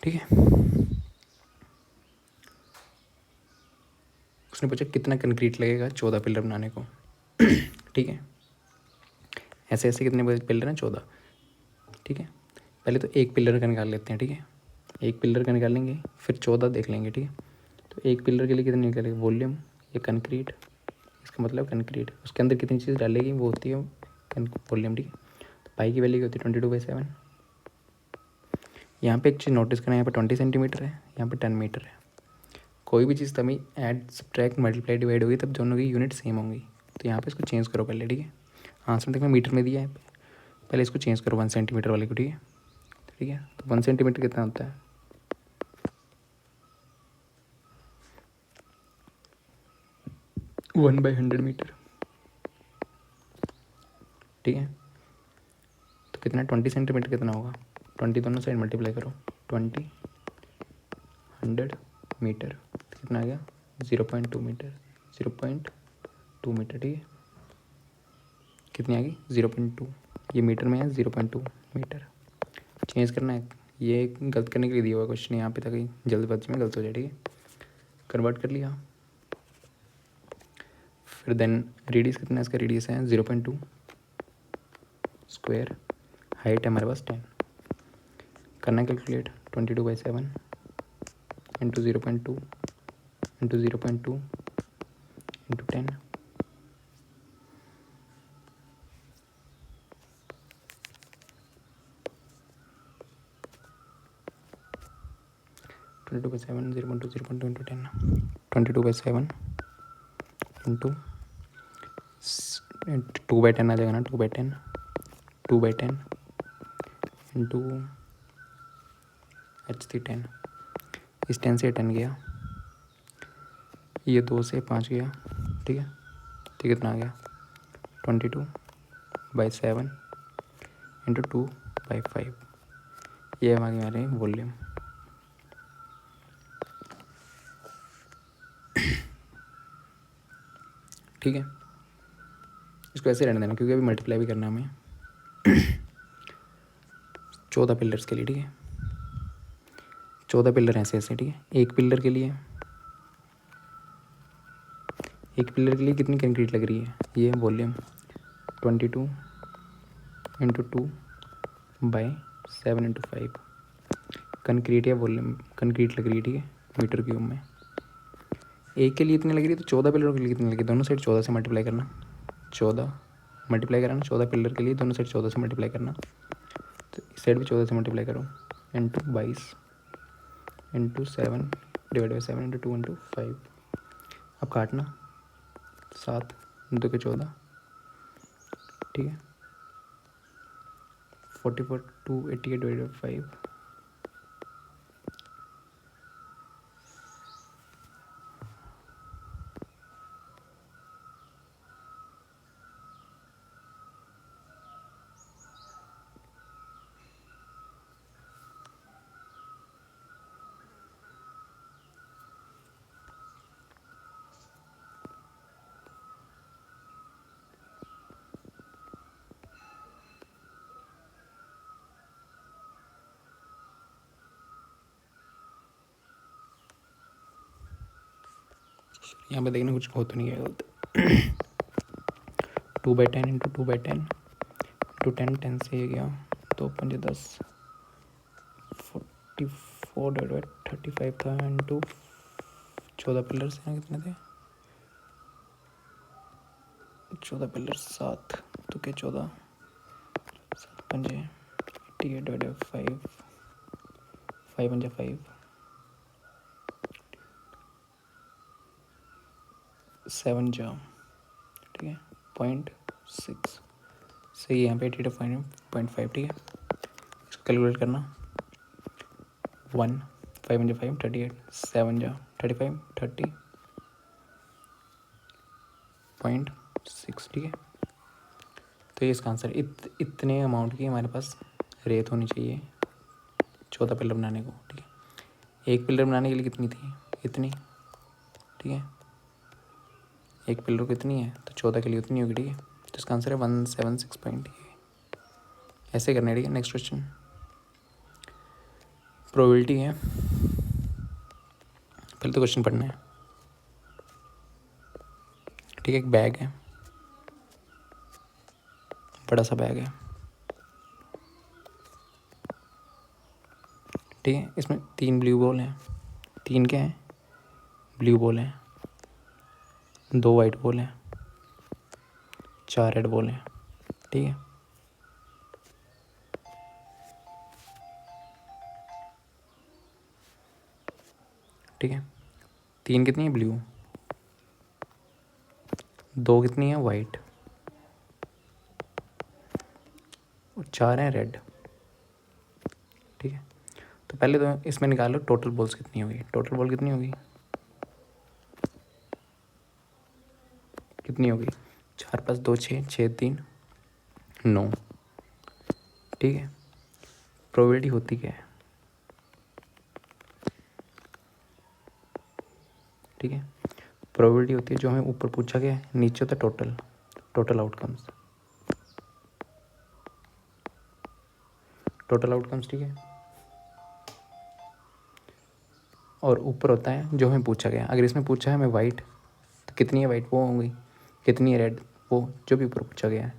ठीक है। उसने पूछा कितना कंक्रीट लगेगा 14 पिलर बनाने को। ठीक है। ऐसे ऐसे कितने पिलर हैं? 14। ठीक है। पहले तो एक पिलर का निकाल लेते हैं। ठीक है, एक पिलर का निकालेंगे, फिर 14 देख लेंगे। ठीक है। तो एक पिलर के लिए कितने निकालेंगे? वॉल्यूम, ये कंक्रीट, इसका मतलब कंक्रीट, उसके अंदर कितनी चीज़ डालेगी वो होती है वॉल्यूम। ठीक है। तो पाई की वैल्यू होती है 22/7। यहाँ पे एक चीज़ नोटिस करना है, यहाँ पे 20 सेंटीमीटर है, यहाँ पे 10 मीटर है। कोई भी चीज़ तभी ऐड सब्ट्रैक्ट मल्टीप्लाई डिवाइड होगी तब दोनों की यूनिट सेम होंगी। तो यहाँ पे इसको चेंज करो पहले। ठीक है। आंसर देखो मीटर में दिया है, पहले इसको चेंज करो 1 सेंटीमीटर वाले को। ठीक है। ठीक है। तो 1 सेंटीमीटर कितना होता है? 1/100 मीटर। ठीक है। तो कितना? 20 सेंटीमीटर कितना होगा? 20 दोनों साइड मल्टीप्लाई करो, 20 100 मीटर, तो कितना आ गया? 0.2 मीटर। 0.2 मीटर। ठीक है। कितनी आ गई? 0.2। ये मीटर में है, 0.2 मीटर। चेंज करना है, ये गलत करने के लिए दिया हुआ क्वेश्चन यहाँ पे, ताकि जल्दबाजी में गलत हो जाए। ठीक है। कन्वर्ट कर लिया। फिर देन रेडियस कितना है इसका? रेडियस है 0.2 स्क्वायर। हाइट है हमारे पास 10। करना calculate, 22/7 into 0.2 into 0.2 into 10। Twenty two by seven 0.2 into 10। 22/7 into 2/10 आ जाएगा ना, 2/10 2/10 इंटू h3 10। इस 10 से 10 गया, ये 2 से 5 गया। ठीक है। तो कितना आ गया? 22/7 इंटू 2/5। ये हमारे वॉल्यूम। ठीक है। इसको ऐसे रहने देना क्योंकि अभी मल्टीप्लाई भी करना है हमें 14 पिलर्स के लिए। ठीक है। 14 पिलर ऐसे ऐसे। ठीक है। एक पिलर के लिए कितनी कंक्रीट लग रही है? ये वॉल्यूम 22 इंटू 2/7 इंटू 5। कंक्रीट या वॉल्यूम कंक्रीट लग रही है। ठीक है। मीटर क्यूब में एक के लिए इतनी लग रही है, तो 14 पिलरों के लिए कितनी लगी? दोनों साइड 14 से मल्टीप्लाई करना, 14 मल्टीप्लाई करना, 14 पिलर के लिए दोनों साइड 14 से मल्टीप्लाई करना। तो इस साइड भी 14 से मल्टीप्लाई करो, into 22 into 7 divide by 7 into 2 into 5। अब काटना, 7 2 के 14। ठीक है। 44 288 डिवाइड बाई 5। यहाँ पे देखना कुछ हो तो नहीं गया। 2/10 इंटू 2/10 इंटू 10 से ये गया 2×5 = 10 44 डिवाइड 35 था इंटू 14 पिलर्स हैं कितने थे 14 पिलर्स 7 तो क्या 14 7×5 88 डिवाइड 5 5×5 7 जा ठीक है 0.6 सही है यहाँ पे 88.5 ठीक है। इसको कैलकुलेट करना 1 5×5 38 7 जा 35 30.6 ठीक है। तो ये इसका आंसर इतने अमाउंट की हमारे पास रेत होनी चाहिए 14 पिलर बनाने को ठीक है। एक पिलर बनाने के लिए कितनी थी इतनी ठीक है। एक पिलर कितनी है तो 14 के लिए उतनी होगी ठीक है। तो इसका आंसर है 176. ऐसे करना है ठीक है। नेक्स्ट क्वेश्चन प्रोबेबिलिटी है। पहले तो क्वेश्चन पढ़ना है ठीक है। एक बैग है बड़ा सा बैग है ठीक है। इसमें 3 ब्लू बॉल हैं 3 क्या हैं ब्लू बॉल हैं 2 वाइट बॉल हैं 4 रेड बॉल हैं ठीक है। ठीक है 3 कितनी है ब्लू 2 कितनी है वाइट और 4 हैं रेड ठीक है। तो पहले तो इसमें निकालो टोटल बॉल्स कितनी होगी। टोटल बॉल कितनी होगी कितनी होगी 4 + 2 6 6 3 9 ठीक है। प्रोबेबिलिटी होती क्या है ठीक है। प्रोबेबिलिटी होती है जो हमें ऊपर पूछा गया है नीचे होता है टोटल आउटकम्स ठीक है। और ऊपर होता है जो हमें पूछा गया। अगर इसमें पूछा है हमें वाइट तो कितनी है वाइट वो होंगी कितनी है रेड वो जो भी ऊपर पूछा गया है।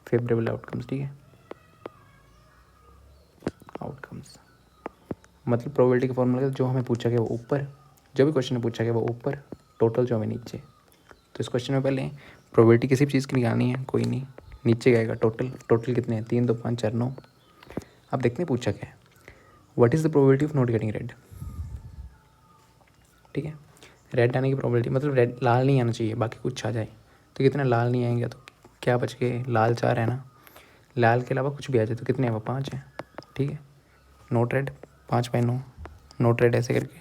फेवरेबल आउटकम्स ठीक है। आउटकम्स मतलब प्रोबेबिलिटी का फॉर्मूला जो हमें पूछा गया वो ऊपर जो भी क्वेश्चन में पूछा गया वो ऊपर टोटल जो हमें नीचे। तो इस क्वेश्चन में पहले प्रोबेबिलिटी किसी भी चीज़ की निकालनी है कोई नहीं नीचे गएगा टोटल कितने हैं 3 2 5 4 9। अब देखते हैं पूछा क्या है what is the probability of not getting red ठीक है। रेड आने की प्रोबेबिलिटी मतलब रेड लाल नहीं आना चाहिए बाकी कुछ आ जाए तो कितने लाल नहीं आएंगे तो क्या बच गए लाल 4 है ना। लाल के अलावा कुछ भी आ जाए तो कितने हैं वो 5 हैं ठीक है। नोट रेड 5/9 नोट रेड ऐसे करके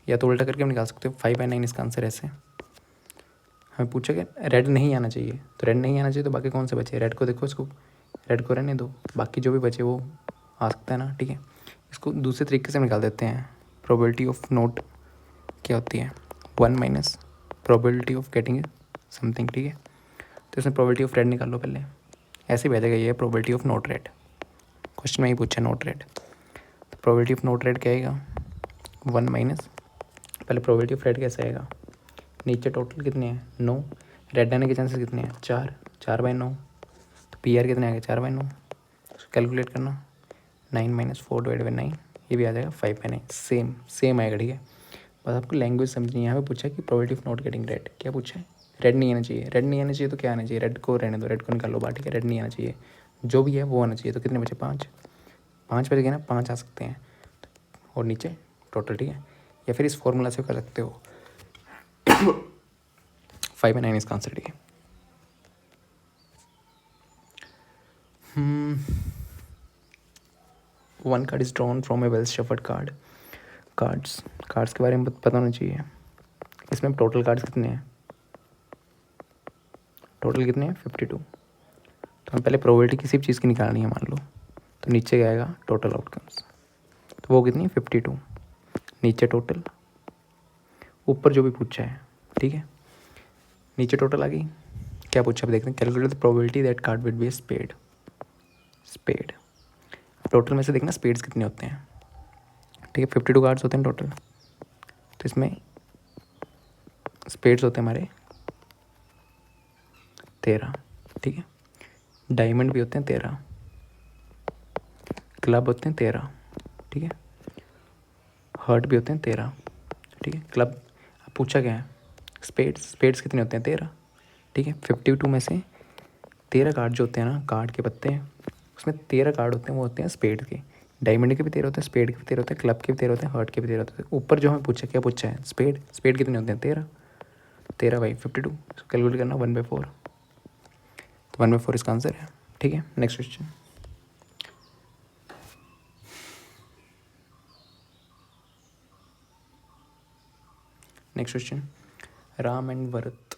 या तो उल्टा करके हम निकाल सकते हो 5/9 इसका आंसर ऐसे। हमें पूछा गया रेड नहीं आना चाहिए तो रेड नहीं आना चाहिए तो बाकी कौन से बचे रेड को देखो इसको रेड को रहने दो बाकी जो भी बचे वो आ सकता है ना ठीक है। इसको दूसरे तरीके से निकाल देते हैं। प्रोबेबिलिटी ऑफ नोट क्या होती है 1 - प्रोबेबिलिटी ऑफ गेटिंग समथिंग ठीक है। तो इसमें प्रोबेबिलिटी ऑफ रेड निकाल लो पहले ऐसे भेजा गया ये probability of note red question में ही पूछा नोट रेड। तो प्रोबेबिलिटी ऑफ नोट रेड क्या आएगा 1 - पहले प्रोबेबिलिटी ऑफ रेड कैसे आएगा नीचे टोटल कितने हैं 9 रेड आने के चांसेस कितने हैं 4/9 तो PR कितने आ गए 4/9 कैलकुलेट करना 9 - 4 / 9 ये भी आ जाएगा 5/9 सेम आएगा ठीक है। बस आपको लैंग्वेज समझनी है। यहाँ पे पूछा है कि probability of not getting red क्या पूछा है रेड नहीं आना चाहिए तो क्या आना चाहिए रेड को रहने दो रेड को निकालो बाहर ठीक है। रेड नहीं आना चाहिए जो भी है वो आना चाहिए तो कितने बचे 5 बच गए ना 5 आ सकते हैं और नीचे टोटल ठीक है। या फिर इस फॉर्मूला से कर सकते हो 5/9 इसका आंसर ठीक है। One card is drawn from A well shuffled cards के बारे में पता होना चाहिए। इसमें टोटल कार्ड्स कितने हैं 52। तो हम पहले प्रोबेबिलिटी किसी भी चीज़ की निकालनी है मान लो तो नीचे क्या आएगा टोटल आउटकम्स तो वो कितनी है 52 नीचे टोटल ऊपर जो भी पूछा है ठीक है। नीचे टोटल आ गई क्या पूछा अब देखते हैं calculate the probability that card will be spade total में से देखना स्पेड्स कितने होते हैं ठीक है। 52 कार्ड्स होते हैं टोटल तो इसमें स्पेड्स होते हैं हमारे 13, ठीक है। डायमंड भी होते हैं 13, क्लब होते हैं 13, ठीक है। हर्ट भी होते हैं 13, ठीक है। क्लब अब पूछा गया है स्पेड्स कितने होते हैं 13, ठीक है। 52 में से 13 कार्ड जो होते हैं ना, कार्ड के पत्ते हैं, उसमें 13 कार्ड होते हैं, वो होते हैं स्पेड के। डायमंड के भी 13 होते हैं, स्पेड के भी 13 होते हैं, क्लब के भी 13 होते हैं, हर्ट के भी 13 होते हैं। ऊपर जो हमें पूछा क्या पूछा है, स्पेड कितने होते हैं 13, 13 बाई 52, कैलकुलेट करना 1/4, तो 1/4 इसका आंसर है, ठीक है। Next question, Ram and Bharat.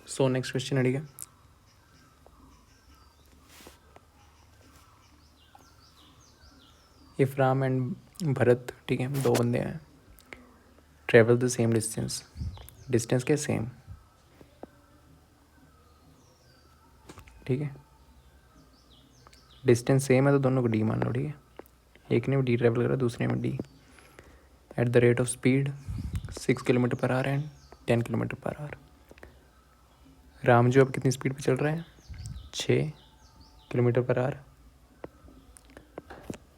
So next question है, ठीक है। इफ राम एंड भरत, ठीक है, दो बंदे हैं, travel the same distance, distance के सेम, ठीक है। डिस्टेंस सेम है तो दोनों को डी मान लो, ठीक है। एक ने डी ट्रेवल करा, दूसरे में D, at the rate of speed 6 kilometre per hour and 10 kilometre per hour. Ram जो अब कितनी स्पीड पे चल रहा है, 6 किलोमीटर पर आवर,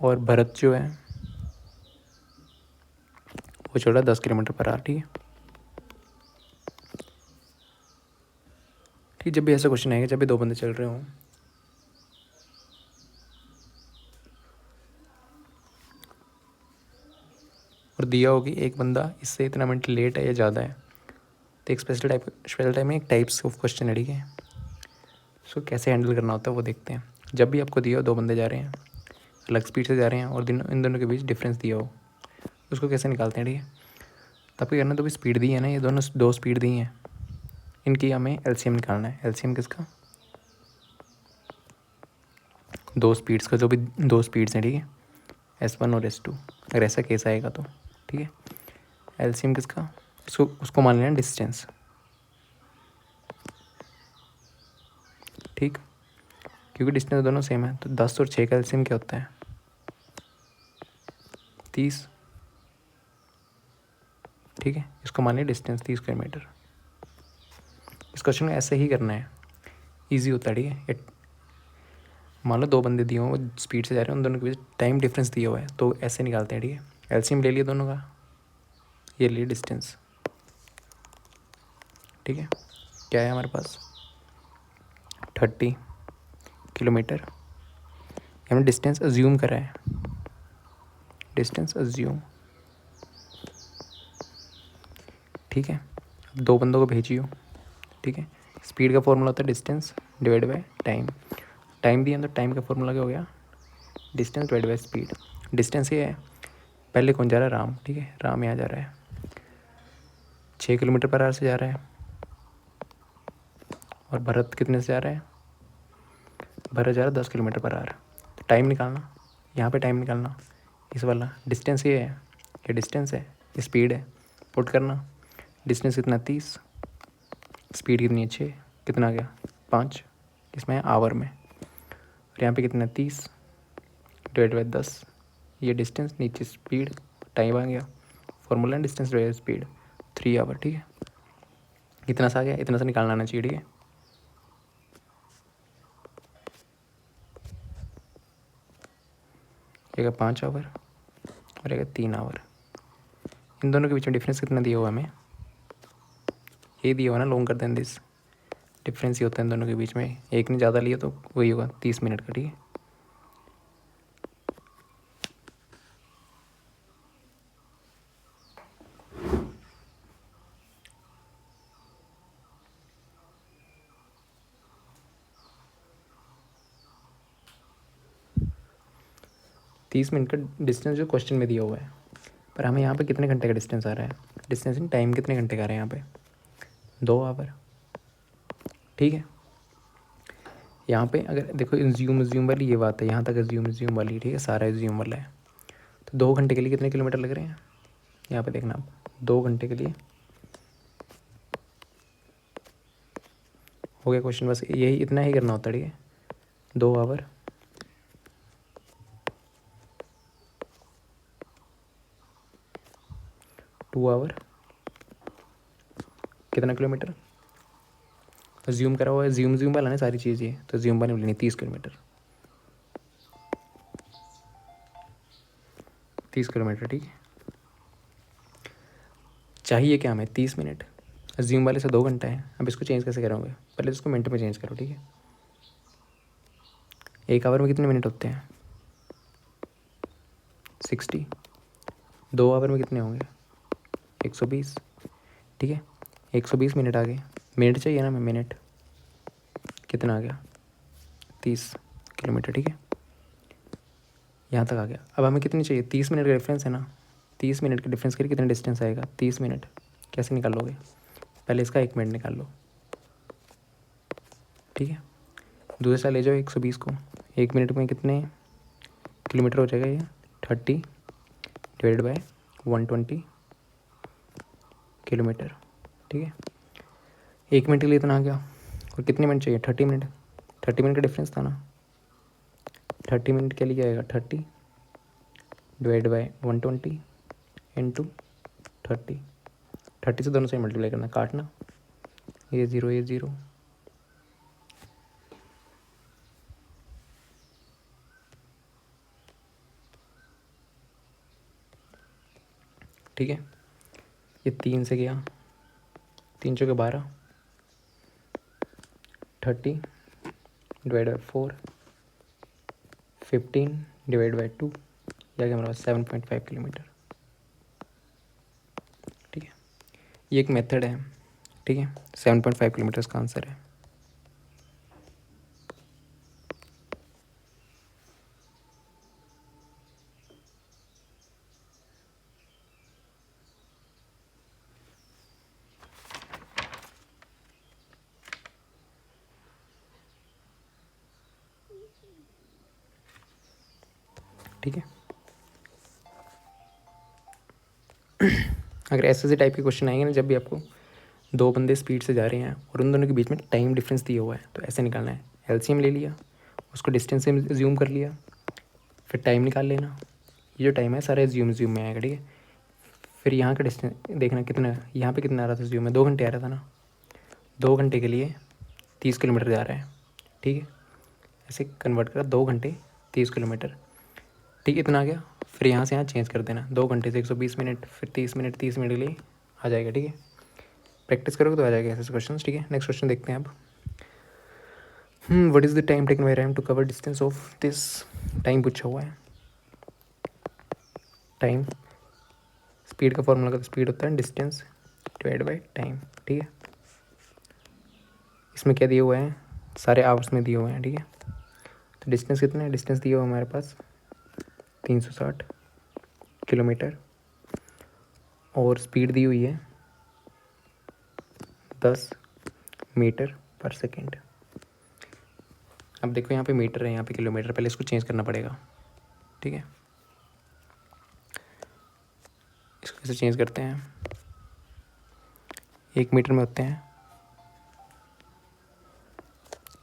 और भरत जो है वो चल रहा है 10 किलोमीटर पर आवर, ठीक है। ठीक, जब भी ऐसा क्वेश्चन आएगा, जब भी दो बंदे चल रहे हों, और दिया हो कि एक बंदा इससे इतना मिनट लेट है या ज़्यादा है, तो एक स्पेशल टाइम में एक टाइप्स ऑफ क्वेश्चन है, ठीक है। सो कैसे हैंडल करना होता है वो देखते हैं। जब भी आपको दिया हो दो बंदे जा रहे हैं, अलग स्पीड से जा रहे हैं, और इन दोनों के बीच डिफरेंस दिया हो, उसको कैसे निकालते हैं, ठीक है। तब क्या करना, तो भी स्पीड दी है ना, ये दोनों दो स्पीड दी हैं, इनकी हमें एलसीएम निकालना है। एलसीएम किसका, दो स्पीड्स का, जो भी दो स्पीड्स हैं, ठीक है, S1 और S2, अगर ऐसा केस आएगा तो, ठीक है। एलसीएम किसका, उसको मान लेना डिस्टेंस, ठीक, क्योंकि डिस्टेंस दोनों सेम है। तो 10 और 6 का एलसीएम क्या होता है, 30, ठीक है। इसको मान लिया डिस्टेंस 30 किलोमीटर। इस क्वेश्चन में ऐसे ही करना है, ईजी होता है, ठीक है। मान लो दो बंदे दिए हुए, वो स्पीड से जा रहे हैं, उन दोनों के बीच टाइम डिफरेंस दिया हुआ है, तो ऐसे निकालते हैं, ठीक है। एलसीएम ले लिया दोनों का, ये लिए डिस्टेंस, ठीक है। क्या है हमारे पास, 30 किलोमीटर, हमने डिस्टेंस अज्यूम करा है, डिस्टेंस अज्यूम, ठीक है। अब दो बंदों को भेजियो, ठीक है। स्पीड का फॉर्मूला होता है distance divide by time, time दिया तो टाइम का फॉर्मूला क्या हो गया, distance divide by speed. Distance ये है, पहले कौन जा रहा है, राम, ठीक है। राम यहाँ जा रहा है 6 किलोमीटर पर आवर से जा रहा है, और भरत कितने से जा रहा है, भरत जा रहा है 10 किलोमीटर पर आवर। तो टाइम निकालना, यहाँ पे टाइम निकालना, इस वाला डिस्टेंस ये है, ये डिस्टेंस है, ये स्पीड है, पुट करना। डिस्टेंस कितना 30, स्पीड कितनी है 6, कितना आ गया 5, इसमें है आवर में, और यहाँ पे कितना 30 डिवाइड बाई 10, ये डिस्टेंस, नीचे स्पीड, टाइम आ गया, formula distance divide speed 3 hour, ठीक है। इतना सा आ गया, इतना सा निकालना आना चाहिए, ठीक है। एक 5 आवर और एक 3 आवर। इन दोनों के बीच में डिफरेंस कितना दिया हुआ हमें, ये दिया हुआ ना, लॉन्ग कर दें दिस, डिफरेंस ही होता है इन दोनों के बीच में, एक ने ज़्यादा लिया तो वही होगा 30 मिनट का, ठीक है। तीस मिनट का डिस्टेंस जो क्वेश्चन में दिया हुआ है, पर हमें यहाँ पे कितने घंटे का डिस्टेंस आ रहा है, डिस्टेंस इन टाइम कितने घंटे का आ रहा है यहाँ पे, 2 आवर, ठीक है। यहाँ पे अगर देखो एज्यूम वाली ये बात है, यहाँ तक एज्यूम वाली, ठीक है, सारा एज्यूम वाला है। तो 2 घंटे के लिए कितने किलोमीटर लग रहे हैं, यहाँ पे देखना आप, 2 घंटे के लिए हो गया क्वेश्चन, बस यही इतना ही करना होता है, ठीक है। 2 आवर 2 आवर कितना किलोमीटर, ज्यूम करा हुआ है, ज्यूम वाला ना सारी चीज़ें, तो ज्यूम वाली लेनी 30 किलोमीटर, 30 किलोमीटर, ठीक है। चाहिए क्या हमें, 30 मिनट, ज्यूम वाले से 2 घंटा है। अब इसको चेंज कैसे करोगे, पहले इसको मिनट में चेंज करो, ठीक है। 1 आवर में कितने मिनट होते हैं, 60। 2 आवर में कितने होंगे, 120, ठीक है। 120 मिनट आ गए, मिनट चाहिए ना, मैं मिनट कितना आ गया, 30 किलोमीटर, ठीक है। यहाँ तक आ गया। अब हमें कितनी चाहिए, 30 मिनट का डिफरेंस है ना, 30 मिनट का डिफरेंस करके कितना डिस्टेंस आएगा, 30 मिनट कैसे निकालोगे, पहले इसका 1 मिनट निकाल लो, ठीक है। दूसरे साइड ले जाओ 120 को, 1 मिनट में कितने किलोमीटर हो जाएगा, ये 30 डिवाइड बाय 120 किलोमीटर, ठीक है। 1 मिनट के लिए इतना आ गया, और कितने मिनट चाहिए, 30 मिनट, 30 मिनट का डिफरेंस था ना, 30 मिनट के लिए आएगा 30 डिवाइड बाय 120 इंटू 30 से दोनों से मल्टीप्लाई करना, काटना, ये 0 ये 0, ठीक है। ये 3 से गया, 3 चौके 12, 30 डिवाइड बाई 4, 15 डिवाइड बाई 2, या क्या हमारे पास 7.5 किलोमीटर, ठीक है। ये एक मेथड है, ठीक है। 7.5 किलोमीटर का आंसर है। ठीक है। अगर ऐसे टाइप के क्वेश्चन आएंगे ना, जब भी आपको 2 बंदे स्पीड से जा रहे हैं और उन दोनों के बीच में टाइम डिफरेंस दिया हुआ है, तो ऐसे निकालना है, एलसीएम ले लिया, उसको डिस्टेंस से ज्यूम कर लिया, फिर टाइम निकाल लेना, ये जो टाइम है सारा ज्यूम में आएगा, ठीक है। फिर यहाँ का डिस्टेंस देखना कितना, यहाँ पे कितना आ रहा था ज्यूम में, 2 घंटे आ रहा था ना, 2 घंटे के लिए 30 किलोमीटर जा रहा है, ठीक है। ऐसे कन्वर्ट करा, 2 घंटे 30 किलोमीटर, ठीक है, इतना आ गया। फिर यहाँ से यहाँ चेंज कर देना, 2 घंटे से 120 मिनट, फिर 30 मिनट, 30 मिनट के लिए आ जाएगा, ठीक है। प्रैक्टिस करोगे तो आ जाएगा ऐसे क्वेश्चन, ठीक है। नेक्स्ट क्वेश्चन देखते हैं अब। What is the time taken by Ram to cover distance of this, time पूछा हुआ है। टाइम, स्पीड का फॉर्मूला का स्पीड होता है डिस्टेंस डिवाइड बाय टाइम, ठीक है। इसमें क्या दिए हुए हैं, सारे आवर्स में दिए हुए हैं, ठीक है। तो डिस्टेंस कितना है, डिस्टेंस दिया हुआ है हमारे पास 360 किलोमीटर, और स्पीड दी हुई है 10 मीटर पर सेकेंड। अब देखो यहाँ पे मीटर है, यहाँ पे किलोमीटर, पहले इसको चेंज करना पड़ेगा, ठीक है। इसको कैसे चेंज करते हैं, 1 मीटर में होते हैं,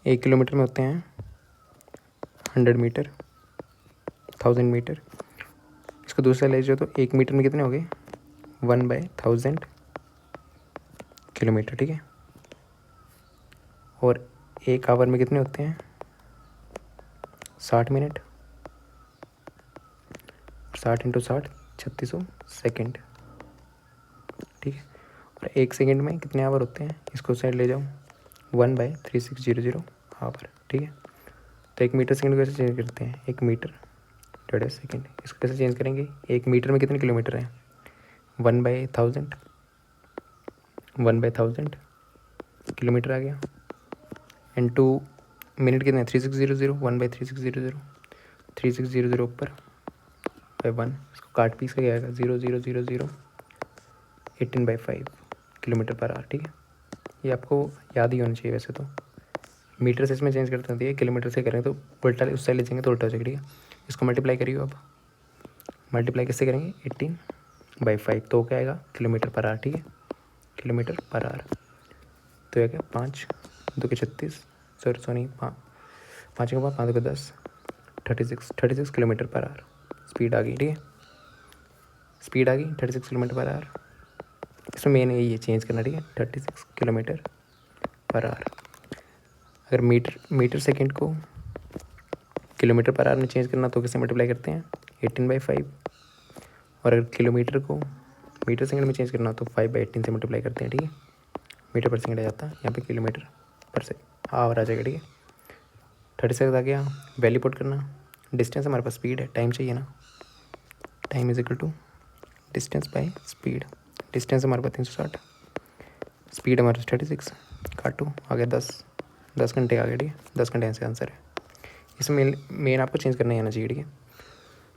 1 किलोमीटर में होते हैं 100 मीटर, 1000 मीटर। इसको दूसरा ले जाओ तो 1 मीटर में कितने हो गए, 1/1000 किलोमीटर, ठीक है। और 1 आवर में कितने होते हैं, 60 मिनट, 60 इंटू 60 3600 सेकेंड, ठीक है। और 1 सेकेंड में कितने आवर होते हैं, इसको साइड ले जाओ, 1/3600 आवर, ठीक है। तो 1 मीटर सेकेंड कैसे चेंज करते हैं, 1 मीटर डिवाइड बाई सेकेंड, इसको कैसे चेंज करेंगे, 1 मीटर में कितने किलोमीटर हैं, 1/1000, 1/1000 किलोमीटर आ गया, इंटू मिनट कितने, 3600, 1/3600, 3600 ऊपर बाई 1, इसको काट पीस का क्या आएगा, 0000 18/5 किलोमीटर पर आवर, ठीक है। ये आपको याद ही होना चाहिए वैसे तो, मीटर से इसमें चेंज करते हैं, किलोमीटर से करें तो उल्टा, उस साइड ले जाएंगे तो उल्टा हो जाएगा, ठीक है। इसको मल्टीप्लाई करिए अब, मल्टीप्लाई कैसे करेंगे, 18/5, तो क्या आएगा, किलोमीटर पर आवर, ठीक है, किलोमीटर पर आवर। तो क्या 5 2 के 36, सॉरी 5 के बाद 5 2 के 10, 36 किलोमीटर पर आवर स्पीड आ गई, ठीक है। स्पीड आ गई 36 किलोमीटर पर आवर। इसमें मेन यही है चेंज करना, ठीक है, 36 किलोमीटर पर आवर। अगर मीटर सेकेंड को किलोमीटर पर आवर में चेंज करना तो किससे मल्टीप्लाई करते हैं, 18/5। और अगर किलोमीटर को मीटर सेकंड में चेंज करना तो 5/18 से मल्टीप्लाई करते हैं, ठीक है। मीटर पर सेकंड आ जाता है, यहाँ पे किलोमीटर पर से आवर आ जाएगा, ठीक है। 36 आ गया, वैल्यू पुट करना, डिस्टेंस हमारे पास स्पीड है, टाइम चाहिए ना, time is equal to distance by speed. Distance हमारे पास 360, स्पीड हमारे पास 36, काटो आ गया 10 घंटे आ गया, ठीक है। 10 घंटे ऐसे आंसर है। इसमें मेन आपको चेंज करना ही आना चाहिए, ठीक है।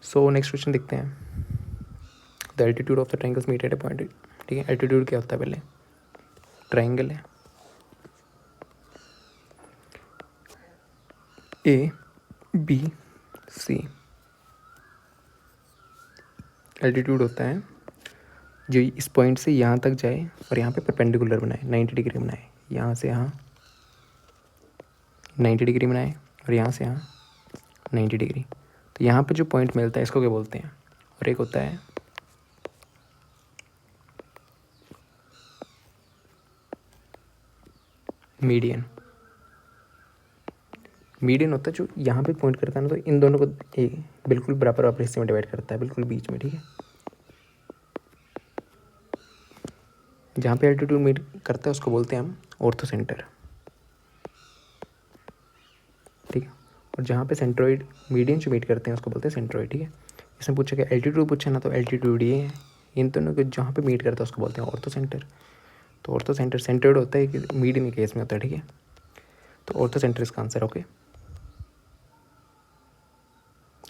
सो नेक्स्ट क्वेश्चन देखते हैं। The altitude of the triangles meet at a point, ठीक है। एल्टीट्यूड क्या होता है, पहले ट्राइंगल है ABC, एल्टीट्यूड होता है जो इस पॉइंट से यहाँ तक जाए और यहाँ पे परपेंडिकुलर बनाए, 90 डिग्री बनाए, यहाँ से यहाँ 90 डिग्री बनाए और यहाँ से यहाँ 90 डिग्री। तो यहाँ पे जो पॉइंट मिलता है इसको क्या बोलते हैं। और एक होता है मीडियन। मीडियन होता है जो यहाँ पे पॉइंट करता है ना, तो इन दोनों को बिल्कुल बराबर बराबर हिस्से में डिवाइड करता है, बिल्कुल बीच में, ठीक है। जहाँ पे एल्टीट्यूड मीट करता है उसको बोलते हैं हम ऑर्थो सेंटर, ठीक है। और जहाँ पे सेंट्रोइड मीडियन जो मीट करते हैं उसको बोलते हैं सेंट्रोइड, ठीक है। इसमें पूछा क्या एल्टीट्यूड पूछा ना, तो एल्टीट्यूड ये है, इन दोनों को जहाँ पे मीट करता है उसको बोलते हैं ऑर्थो सेंटर। तो ऑर्थो सेंटर सेंट्रोइड होता है कि मीडियन के केस में होता है, ठीक है। तो ऑर्थो सेंटर इसका आंसर, ओके।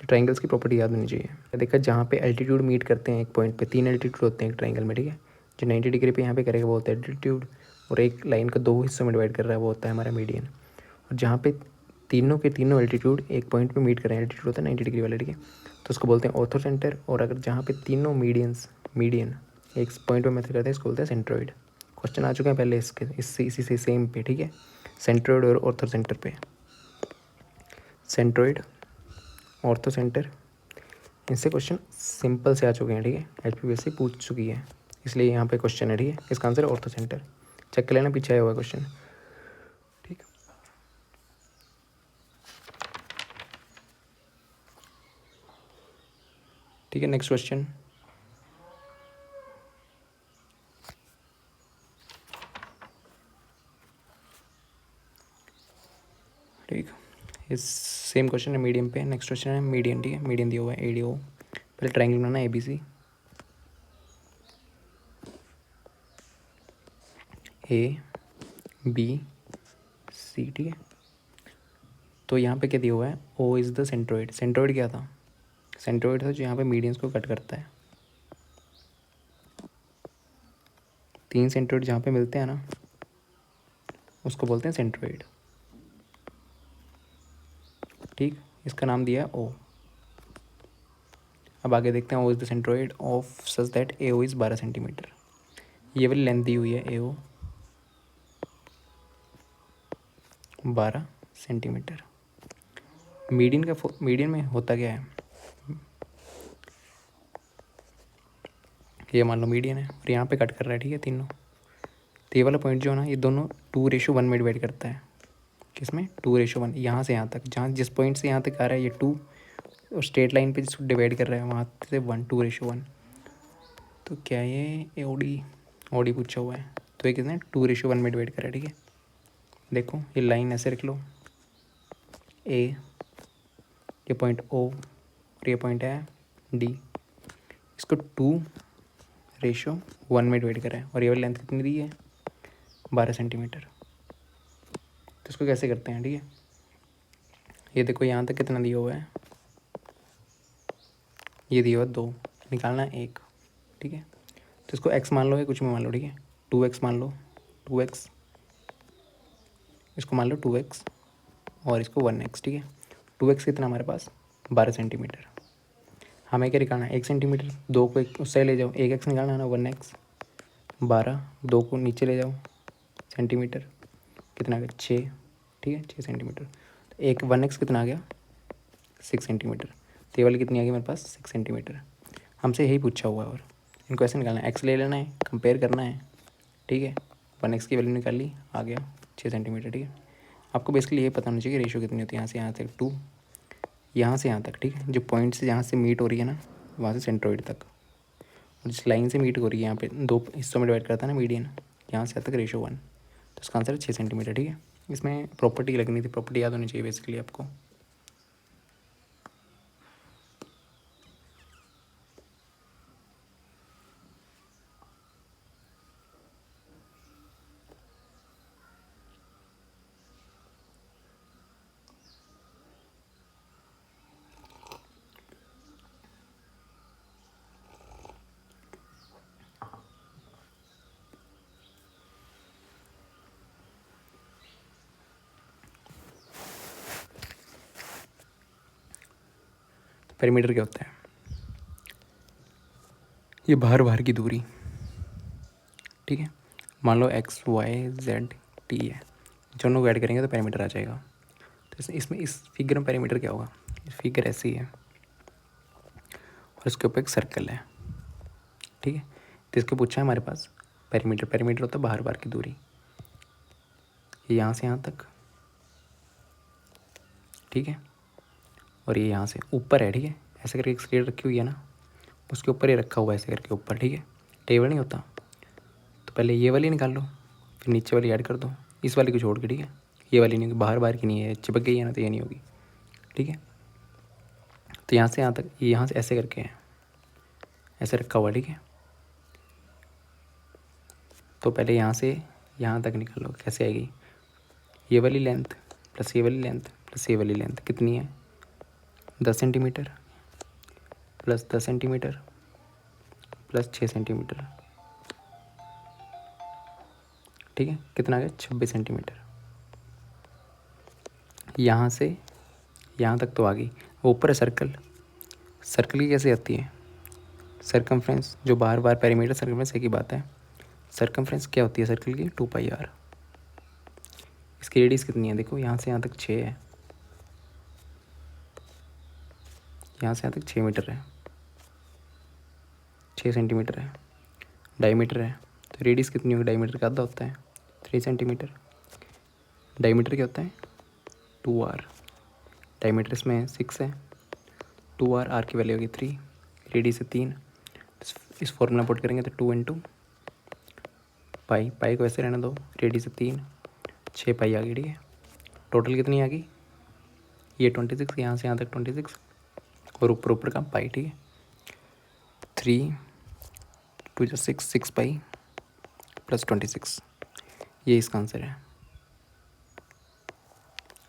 ट्राइंगल्स की प्रॉपर्टी याद होनी चाहिए। देखा जहाँ पे एल्टीट्यूड मीट करते हैं एक पॉइंट पे, 3 एल्टीट्यूड होते हैं एक ट्राइंगल में, ठीक है। जो 90 डिग्री पे यहाँ पे करेगा वो होता है एल्टीट्यूड, और एक लाइन को 2 हिस्सों में डिवाइड कर रहा है वो होता है हमारा मीडियन। और जहाँ पे तीनों के तीनों एल्टीट्यूड एक पॉइंट पे मीट कर रहे हैं, एल्टीट्यूड होता है 90 डिग्री वाला, ठीक है, तो उसको बोलते हैं ऑर्थो सेंटर। और अगर जहाँ पे तीनों मीडियन एक पॉइंट पे मेथड करते हैं इसको बोलते हैं सेंट्रोइड। क्वेश्चन आ चुके हैं पहले इसके, इससे इसी से सेम पे, ठीक है, सेंट्रोइड और ऑर्थो सेंटर पे। सेंट्रोइड, ऑर्थो सेंटर, इनसे क्वेश्चन सिंपल से आ चुके हैं, ठीक है। एचपीपीएससी पूछ चुकी है, इसलिए यहाँ पे क्वेश्चन है, ठीक है। इसका आंसर है ऑर्थो सेंटर। चेक कर लेना, पीछे आया हुआ क्वेश्चन, ठीक। ठीक है, नेक्स्ट क्वेश्चन। ठीक, इस सेम क्वेश्चन है मीडियम पे। नेक्स्ट क्वेश्चन है मीडियन, ठीक है। मीडियन दिया हुआ है एडीओ, पहले ट्राइंगल बनाना ABC, ABC, ठीक है। तो यहाँ पे क्या दिया हुआ है, O is the centroid. Centroid क्या था, सेंट्रोइड था जो यहाँ पे मीडियंस को कट करता है। 3 सेंट्रोइड जहाँ पे मिलते हैं ना उसको बोलते हैं सेंट्रोइड, ठीक। इसका नाम दिया है O। अब आगे देखते हैं, O is the centroid of such that AO is 12 centimetre. ये वाली लेंथ दी हुई है AO 12 सेंटीमीटर। मीडियन में होता क्या है, ये मान लो मीडियन है और यहाँ पे कट कर रहा है, ठीक है, तीनों। तो ये वाला पॉइंट जो है ना, ये दोनों 2:1 में डिवाइड करता है। किसमें, 2:1। यहाँ से यहाँ तक, जहाँ जिस पॉइंट से यहाँ तक आ रहा है ये 2, और स्ट्रेट लाइन पे जिसको डिवाइड कर रहा है वहाँ से 1, 2:1। तो क्या ये ओडी पूछा हुआ है, तो ये कितने 2:1 में डिवाइड कर रहा है, ठीक है। देखो ये लाइन ऐसे रख लो, ए, ये पॉइंट O और ये पॉइंट है D, इसको 2:1 में डिवाइड करा है। और ये वाली लेंथ कितनी दी है, 12 सेंटीमीटर। तो इसको कैसे करते हैं, ठीक है। ये देखो यहाँ तक कितना दिया हुआ है, ये दिया हुआ 2, निकालना है 1, ठीक है। तो इसको x मान लो या कुछ में मान लो, ठीक है। 2x मान लो, 2x, इसको मान लो 2x और इसको 1x, ठीक है। 2x कितना हमारे पास 12 सेंटीमीटर। हमें क्या निकालना है, 1 सेंटीमीटर, 2 को एक उससे ले जाओ, 1x निकालना है ना, 1x 12, 2 को नीचे ले जाओ सेंटीमीटर, कितना आ गया 6, ठीक है, 6 सेंटीमीटर। तो एक 1x कितना आ गया 6 सेंटीमीटर। तो ये वाली कितनी आ गई मेरे पास 6 सेंटीमीटर। हमसे यही पूछा हुआ है और इनको ऐसे निकालना है, एक्स ले लेना है, कंपेयर करना है, ठीक है। 1x की वैल्यू निकाल ली, आ गया 6 सेंटीमीटर, ठीक है। आपको बेसिकली ये पता होना चाहिए कि रेशियो कितनी होती है, यहाँ से यहाँ तक 2, यहाँ से यहाँ तक, ठीक है। जो पॉइंट से जहाँ से मीट हो रही है ना, वहाँ से सेंट्रोइड तक, और जिस लाइन से मीट हो रही है यहाँ पे 2 हिस्सों में डिवाइड करता है ना मीडियन, यहाँ से यहाँ तक रेशियो 1, तो इसका आंसर है 6 सेंटीमीटर, ठीक है। इसमें प्रॉपर्टी लगनी थी, प्रॉपर्टी याद होनी चाहिए बेसिकली आपको। पेरीमीटर क्या होता है, ये बाहर की दूरी, ठीक है। मान लो एक्स वाई जेड टी है, दोनों को ऐड करेंगे तो पेरीमीटर आ जाएगा। तो इसमें इस फिगर में पेरीमीटर क्या होगा, इस फिगर ऐसी है और इसके ऊपर एक सर्कल है, ठीक है। तो इसको पूछा है हमारे पास पेरीमीटर, पेरीमीटर होता है बाहर की दूरी, ये यहाँ से यहाँ तक, ठीक है, और ये यहाँ से ऊपर है, ठीक है। ऐसे करके एक स्लेट रखी हुई है ना, उसके ऊपर ये रखा हुआ है ऐसे करके ऊपर, ठीक है। टेबल नहीं होता, तो पहले ये वाली निकाल लो, फिर नीचे वाली ऐड कर दो, इस वाली को छोड़ के, ठीक है। ये वाली नहीं, बाहर की नहीं है, चिपक गई है ना, तो ये नहीं होगी, ठीक है। तो यहाँ से यहाँ तक, ये यहाँ से ऐसे करके है, ऐसे रखा हुआ, ठीक है। तो पहले यहाँ से यहाँ तक निकाल लो, कैसे आएगी, ये वाली लेंथ प्लस ये वाली लेंथ प्लस ये वाली लेंथ कितनी है, 10 centimetre plus 10 centimetre plus 6 centimetre, ठीक है। कितना आ गया, 26 सेंटीमीटर। यहाँ से यहाँ तक तो आ गई, वो ऊपर है सर्कल, सर्कल की कैसे आती है, सरकमफ्रेंस, जो बार पेरीमीटर सरकमफ्रेंस एक ही बात है। सरकमफ्रेंस क्या होती है सर्कल की, 2πr। इसकी रेडियस कितनी है, देखो यहाँ से यहाँ तक 6 है, यहाँ से यहाँ तक 6 मीटर है, 6 सेंटीमीटर है, डायमीटर है, तो रेडियस कितनी होगी, डायमीटर का आधा होता है 3 सेंटीमीटर। डायमीटर क्या होता है 2r, डायमीटर इसमें 6 है, 2r, r की वैल्यू होगी 3, रेडियस है 3, इस फॉर्मूला पुट करेंगे तो 2 इंटू पाई, पाई को ऐसे रहने दो, रेडियस है 3, 6 पाई आ गई, ठीक है। टोटल कितनी आ गई, ये 26, यहाँ से यहाँ तक 26, और ऊपर का पाई, ठीक है। 3 2 जो 6 पाई प्लस 26, ये इसका आंसर है,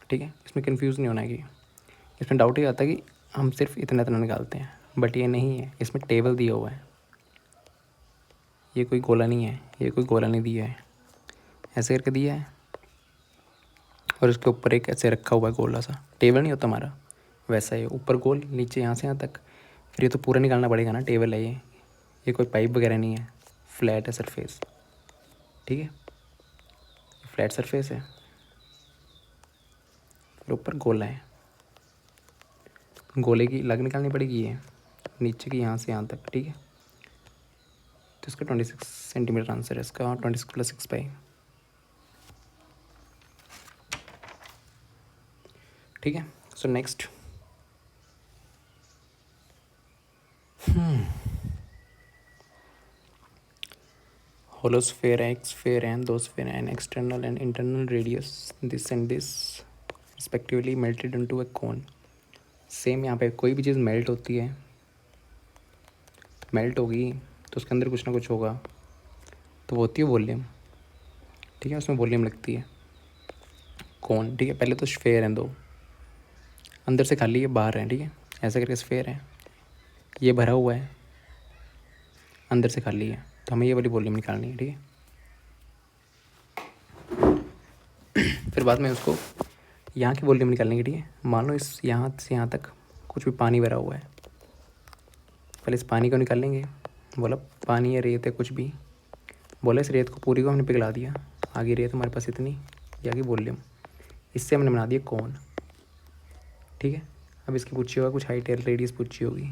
ठीक है। इसमें कंफ्यूज नहीं होना है कि इसमें डाउट ही आता है कि हम सिर्फ इतना निकालते हैं, बट ये नहीं है, इसमें टेबल दिया हुआ है, ये कोई गोला नहीं है, ये कोई गोला नहीं दिया है, ऐसे करके दिया है, और इसके ऊपर एक ऐसे रखा हुआ है गोला सा, टेबल नहीं होता हमारा वैसा है, ऊपर गोल, नीचे यहाँ से यहाँ तक, फिर ये तो पूरा निकालना पड़ेगा ना, टेबल है ये कोई पाइप वगैरह नहीं है, फ्लैट है सरफेस, ठीक है, फ्लैट सरफेस है, फिर ऊपर गोला है, गोले की लग निकालनी पड़ेगी, ये नीचे की यहाँ से यहाँ तक, ठीक है। तो इसका 26 सेंटीमीटर आंसर है इसका, 26 प्लस 6 पाई, ठीक है। So next, hollow sphere x sphere and those sphere and external and internal radius this and this respectively melted into a cone। Same यहाँ पे कोई भी चीज़ मेल्ट होती है, मेल्ट होगी तो उसके अंदर कुछ ना कुछ होगा, तो वो होती है वॉल्यूम, ठीक है, उसमें वॉल्यूम लगती है। कौन, ठीक है, पहले तो स्फेयर हैं दो, अंदर से खाली है बाहर है, ठीक है, ऐसा करके स्फेयर है, ये भरा हुआ है, अंदर से खाली है, तो हमें ये वाली वॉल्यूम निकालनी है, ठीक है। फिर बाद में उसको यहाँ की वॉल्यूम निकालने की, ठीक है। मान लो इस यहाँ से यहाँ तक कुछ भी पानी भरा हुआ है, पहले इस पानी को निकाल लेंगे, बोला पानी या रेत है कुछ भी, बोला इस रेत को पूरी को हमने पिघला दिया, आगे रेत हमारे पास इतनी, ये आगे वॉल्यूम, इससे हमने बना दिया कौन, ठीक है। अब इसकी पूछी होगा कुछ हाइट या रेडियस पूछी होगी,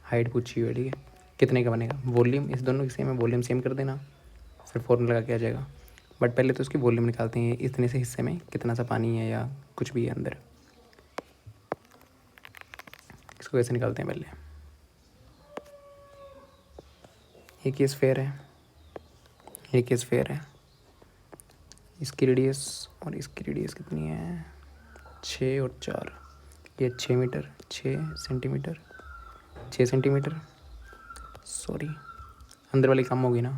हाइट पूछी हुई है, ठीक है। कितने का बनेगा, वॉल्यूम इस दोनों की सेम है, वॉल्यूम सेम कर देना, फिर फॉर्मूला लगा के आ जाएगा। बट पहले तो उसकी वॉल्यूम निकालते हैं, इतने से हिस्से में कितना सा पानी है या कुछ भी है अंदर, इसको कैसे निकालते हैं पहले। एक ये स्फेयर है, एक ये स्फेयर है, इसकी रेडियस और इसकी रेडियस कितनी है, 6 और 4, ये 6 मीटर, 6 सेंटीमीटर, 6 सेंटीमीटर, सॉरी अंदर वाली कम होगी ना,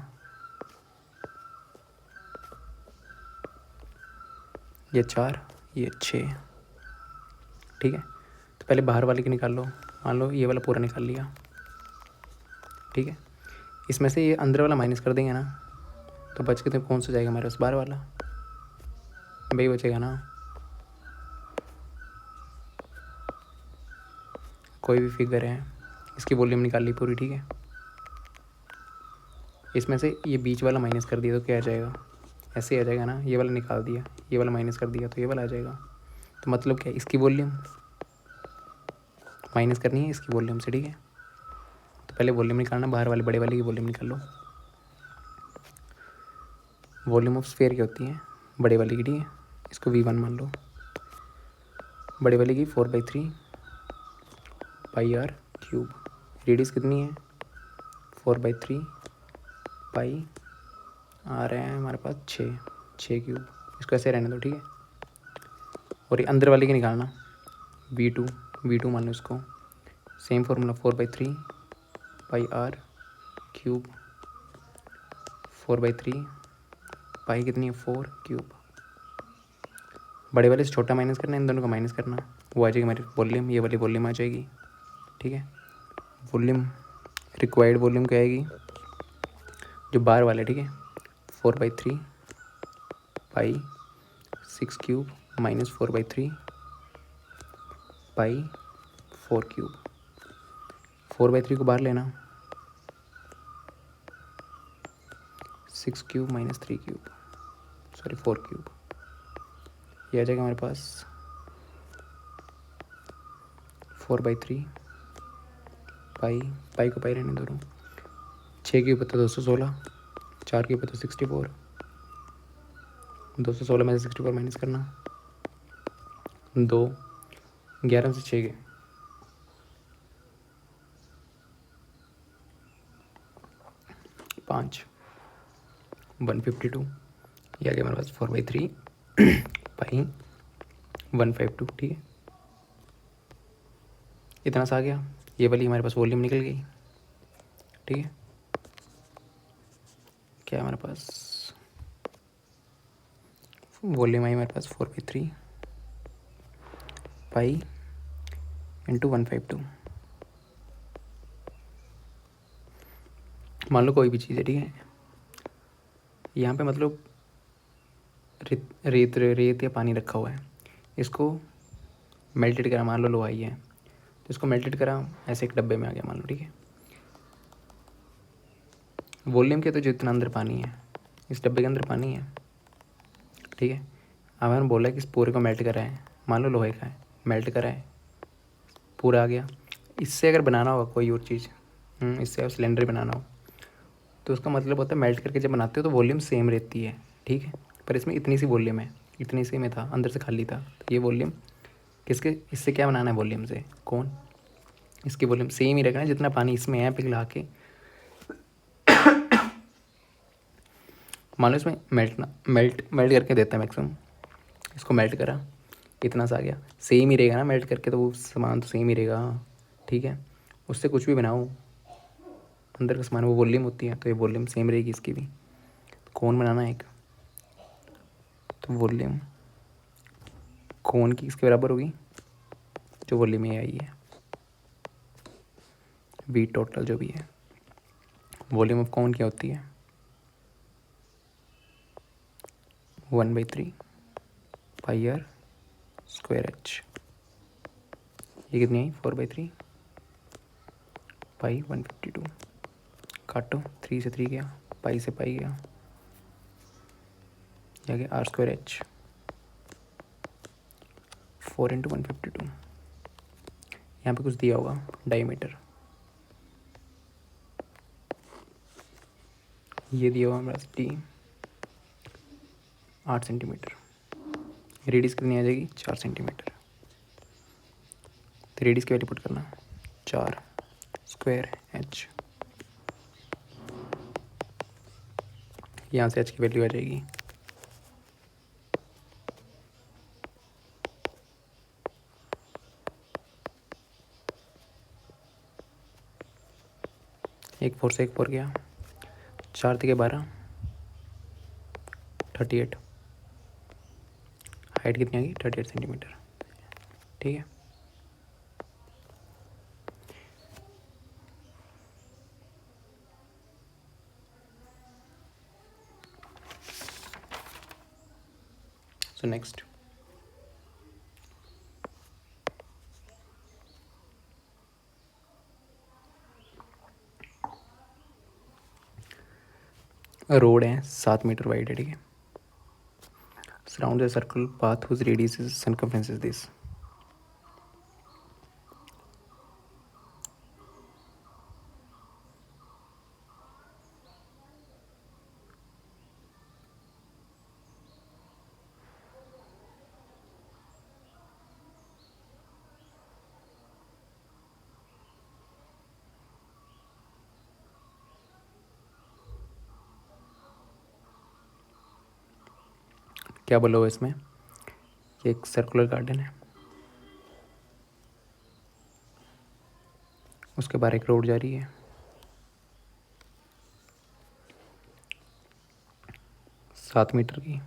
ये 4 ये 6, ठीक है। तो पहले बाहर वाले की निकाल लो, मान लो ये वाला पूरा निकाल लिया, ठीक है। इसमें से ये अंदर वाला माइनस कर देंगे ना, तो बच के तो कौन सा जाएगा हमारे पास, बाहर वाला भाई बचेगा ना। कोई भी फिगर है, इसकी वॉल्यूम निकाल ली पूरी, ठीक है। इसमें से ये बीच वाला माइनस कर दिया तो क्या आ जाएगा, ऐसे ही आ जाएगा ना, ये वाला निकाल दिया, ये वाला माइनस कर दिया तो ये वाला आ जाएगा। तो मतलब क्या है, इसकी वॉल्यूम माइनस करनी है इसकी वॉल्यूम से, ठीक है। तो पहले वॉल्यूम निकालना, बाहर वाले बड़े वाले की वॉल्यूम निकाल लो। वॉल्यूम ऑफ स्फीयर क्या होती है, बड़े वाले की, ठीक है। इसको V1 मान लो, बड़े वाले की 4/3 पाई आर क्यूब, रेडियस कितनी है 4/3 पाई आर है हमारे पास 6 क्यूब, इसको ऐसे रहने दो, ठीक है। और ये अंदर वाले की निकालना, V2 मान लो इसको, same formula 4/3 pi r cube, 4/3 pi कितनी है 4 क्यूब, बड़े वाले से छोटा माइनस करना, इन दोनों का माइनस करना, वो आ जाएगी हमारी वॉल्यूम, ये वाली वॉल्यूम आ जाएगी, ठीक है। वॉल्यूम रिक्वायर्ड वॉल्यूम क्या आएगी, जो बाहर वाला है, ठीक है, 4/3 पाई 6 क्यूब माइनस 4/3 पाई 4 क्यूब, 4/3 को बाहर लेना, 6 cube minus 3 cube, sorry 4 cube, ये आ जाएगा हमारे पास 4/3 पाई को पाई रहने दो, 6 के ऊपर तो 216, 4 के ऊपर तो 64, 216 में से 64 माइनस करना, 2, 11 से 6 के 5, 152, ये आ गया हमारे पास 4/3 पाई 152, ठीक है। इतना सा आ गया, ये वाली हमारे पास वॉल्यूम निकल गई, ठीक है। क्या है हमारे पास, वॉल्यूम आई हमारे पास 4/3 पाई इंटू 152, मान लो कोई भी चीज़ है, ठीक है। यहाँ पे मतलब रेत या पानी रखा हुआ है, इसको मेल्टेड करा, मान लो लोहाई है तो इसको मेल्टेड करा, ऐसे एक डब्बे में आ गया मान लो, ठीक है। वॉल्यूम क्या, तो जितना अंदर पानी है, इस डब्बे के अंदर पानी है, ठीक है। अब मैंने बोला कि इस पूरे को मेल्ट करा है, मान लो लोहे का है, मेल्ट करा है, पूरा आ गया। इससे अगर बनाना होगा कोई और चीज़, इससे अगर सिलेंडर बनाना हो तो उसका मतलब होता है मेल्ट करके जब बनाते हो तो वॉल्यूम सेम रहती है, ठीक है। पर इसमें इतनी सी वॉल्यूम है, इतनी सी में था, अंदर से खाली था, तो ये वॉल्यूम किसके, इससे क्या बनाना है वॉल्यूम से, कौन, इसकी वॉल्यूम सेम ही रखना है जितना पानी इसमें है, पिघला के। मान लो इसमें मेल्ट करके देता है मैक्सिमम, इसको मेल्ट करा, इतना सा आ गया, सेम ही रहेगा ना मेल्ट करके, तो वो सामान तो सेम ही रहेगा, ठीक है। उससे कुछ भी बनाओ, अंदर का सामान वो वॉल्यूम होती है, तो ये वॉल्यूम सेम रहेगी इसकी भी। तो कौन बनाना है एक, तो वॉल्यूम कौन की इसके बराबर होगी, जो वॉल्यूम में आई है, वी टोटल जो भी है। वॉल्यूम ऑफ कौन क्या होती है 1/3 पाई आर स्क्वायर एच, ये कितनी आई 4/3 पाई 152, काटो, 3 से 3 गया, पाई से पाई गया, ये आ गया आर स्क्वायर एच, 4 × 152, यहाँ पे कुछ दिया होगा डायमीटर, ये दिया हुआ हमारे पास डी 8 सेंटीमीटर, रेडियस कितनी आ जाएगी 4 सेंटीमीटर। तो रेडियस की वैल्यू पुट करना 4 स्क्वायर एच, यहाँ से एच की वैल्यू आ जाएगी 1 4 से 1 4 गया, 4 3 12 38, हाइट कितनी आ गई 38 सेंटीमीटर। ठीक है, सो नेक्स्ट रोड है 7 मीटर वाइड है। ठीक है, surround the circle path whose radius is circumference is this. क्या बोला हुआ इसमें, ये एक सर्कुलर गार्डन है, उसके बाहर एक रोड जा रही है, 7 मीटर की,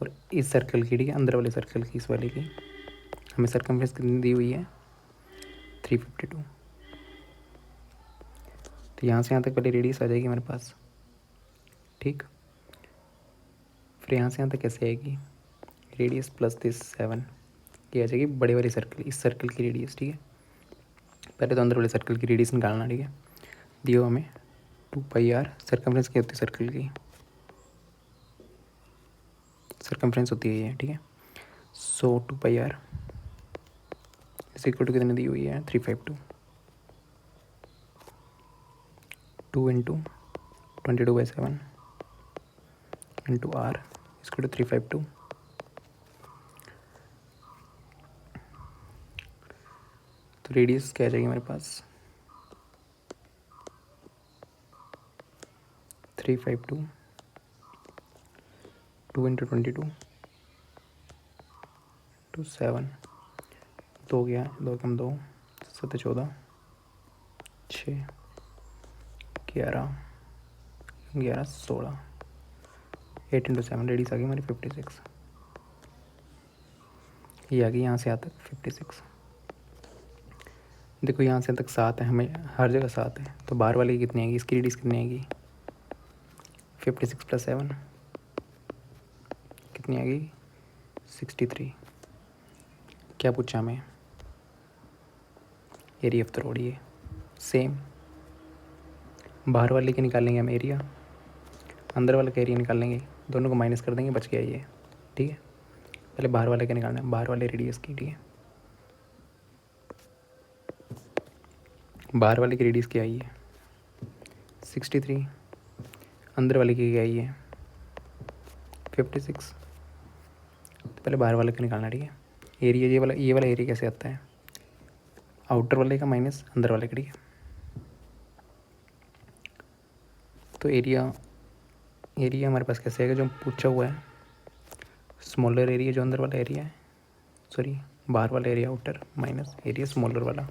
और इस सर्कल की, ठीक है, अंदर वाले सर्कल की, इस वाले की हमें सर्कमफ्रेंस कितनी दी हुई है 352। तो यहाँ से यहाँ तक पहले रेडियस आ जाएगी हमारे पास। ठीक, फिर यहाँ से यहाँ तक कैसे आएगी, रेडियस प्लस दिस 7, ये आ जाएगी बड़े वाले सर्कल, इस सर्कल की रेडियस। ठीक है, पहले तो अंदर वाले सर्कल की रेडियस निकालना। ठीक है, दियो हमें 2πr, सर्कमफ्रेंस क्या होती है सर्कल की, सर्कमफ्रेंस होती है ये। ठीक है, सो 2πr इस इक्वल टू कितने दी हुई है 352, 2 इंटू 22/7 इंटू आर इसको टू 352। तो रेडियस क्या आ जाएगी हमारे पास 352, 2 इंटू 22 टू 7, 2 गया, 2 कम 2 7 14 6 11 11 16, 8 इंटू 7, रेडियस आ गई हमारी 56। ये आ गई यहाँ से यहाँ तक 56। देखो यहाँ से तक 7 है, हमें हर जगह 7 है, तो बाहर वाली कितनी आएगी, इसकी रेडियस कितनी आएगी 56 प्लस 7 कितनी आएगी 63। क्या पूछा हमें, एरिया ऑफ द रोड। ये सेम बाहर वाले के निकालेंगे हम एरिया, अंदर वाले का एरिया निकाल लेंगे, दोनों को माइनस कर देंगे, बच गया ये। ठीक है, पहले बाहर वाले का निकालना है, बाहर वाले रेडियस की। ठीक है, बाहर वाले की रेडियस क्या आई है 63, अंदर वाले की क्या आई है 56। तो पहले बाहर वाले का निकालना। ठीक है, एरिया ये वाला एरिया कैसे आता है, आउटर वाले का माइनस अंदर वाले का। ठीक है, तो एरिया हमारे पास कैसे आएगा, जो पूछा हुआ है स्मॉलर एरिया जो अंदर वाला एरिया है, सॉरी बाहर वाला area outer minus area smaller वाला।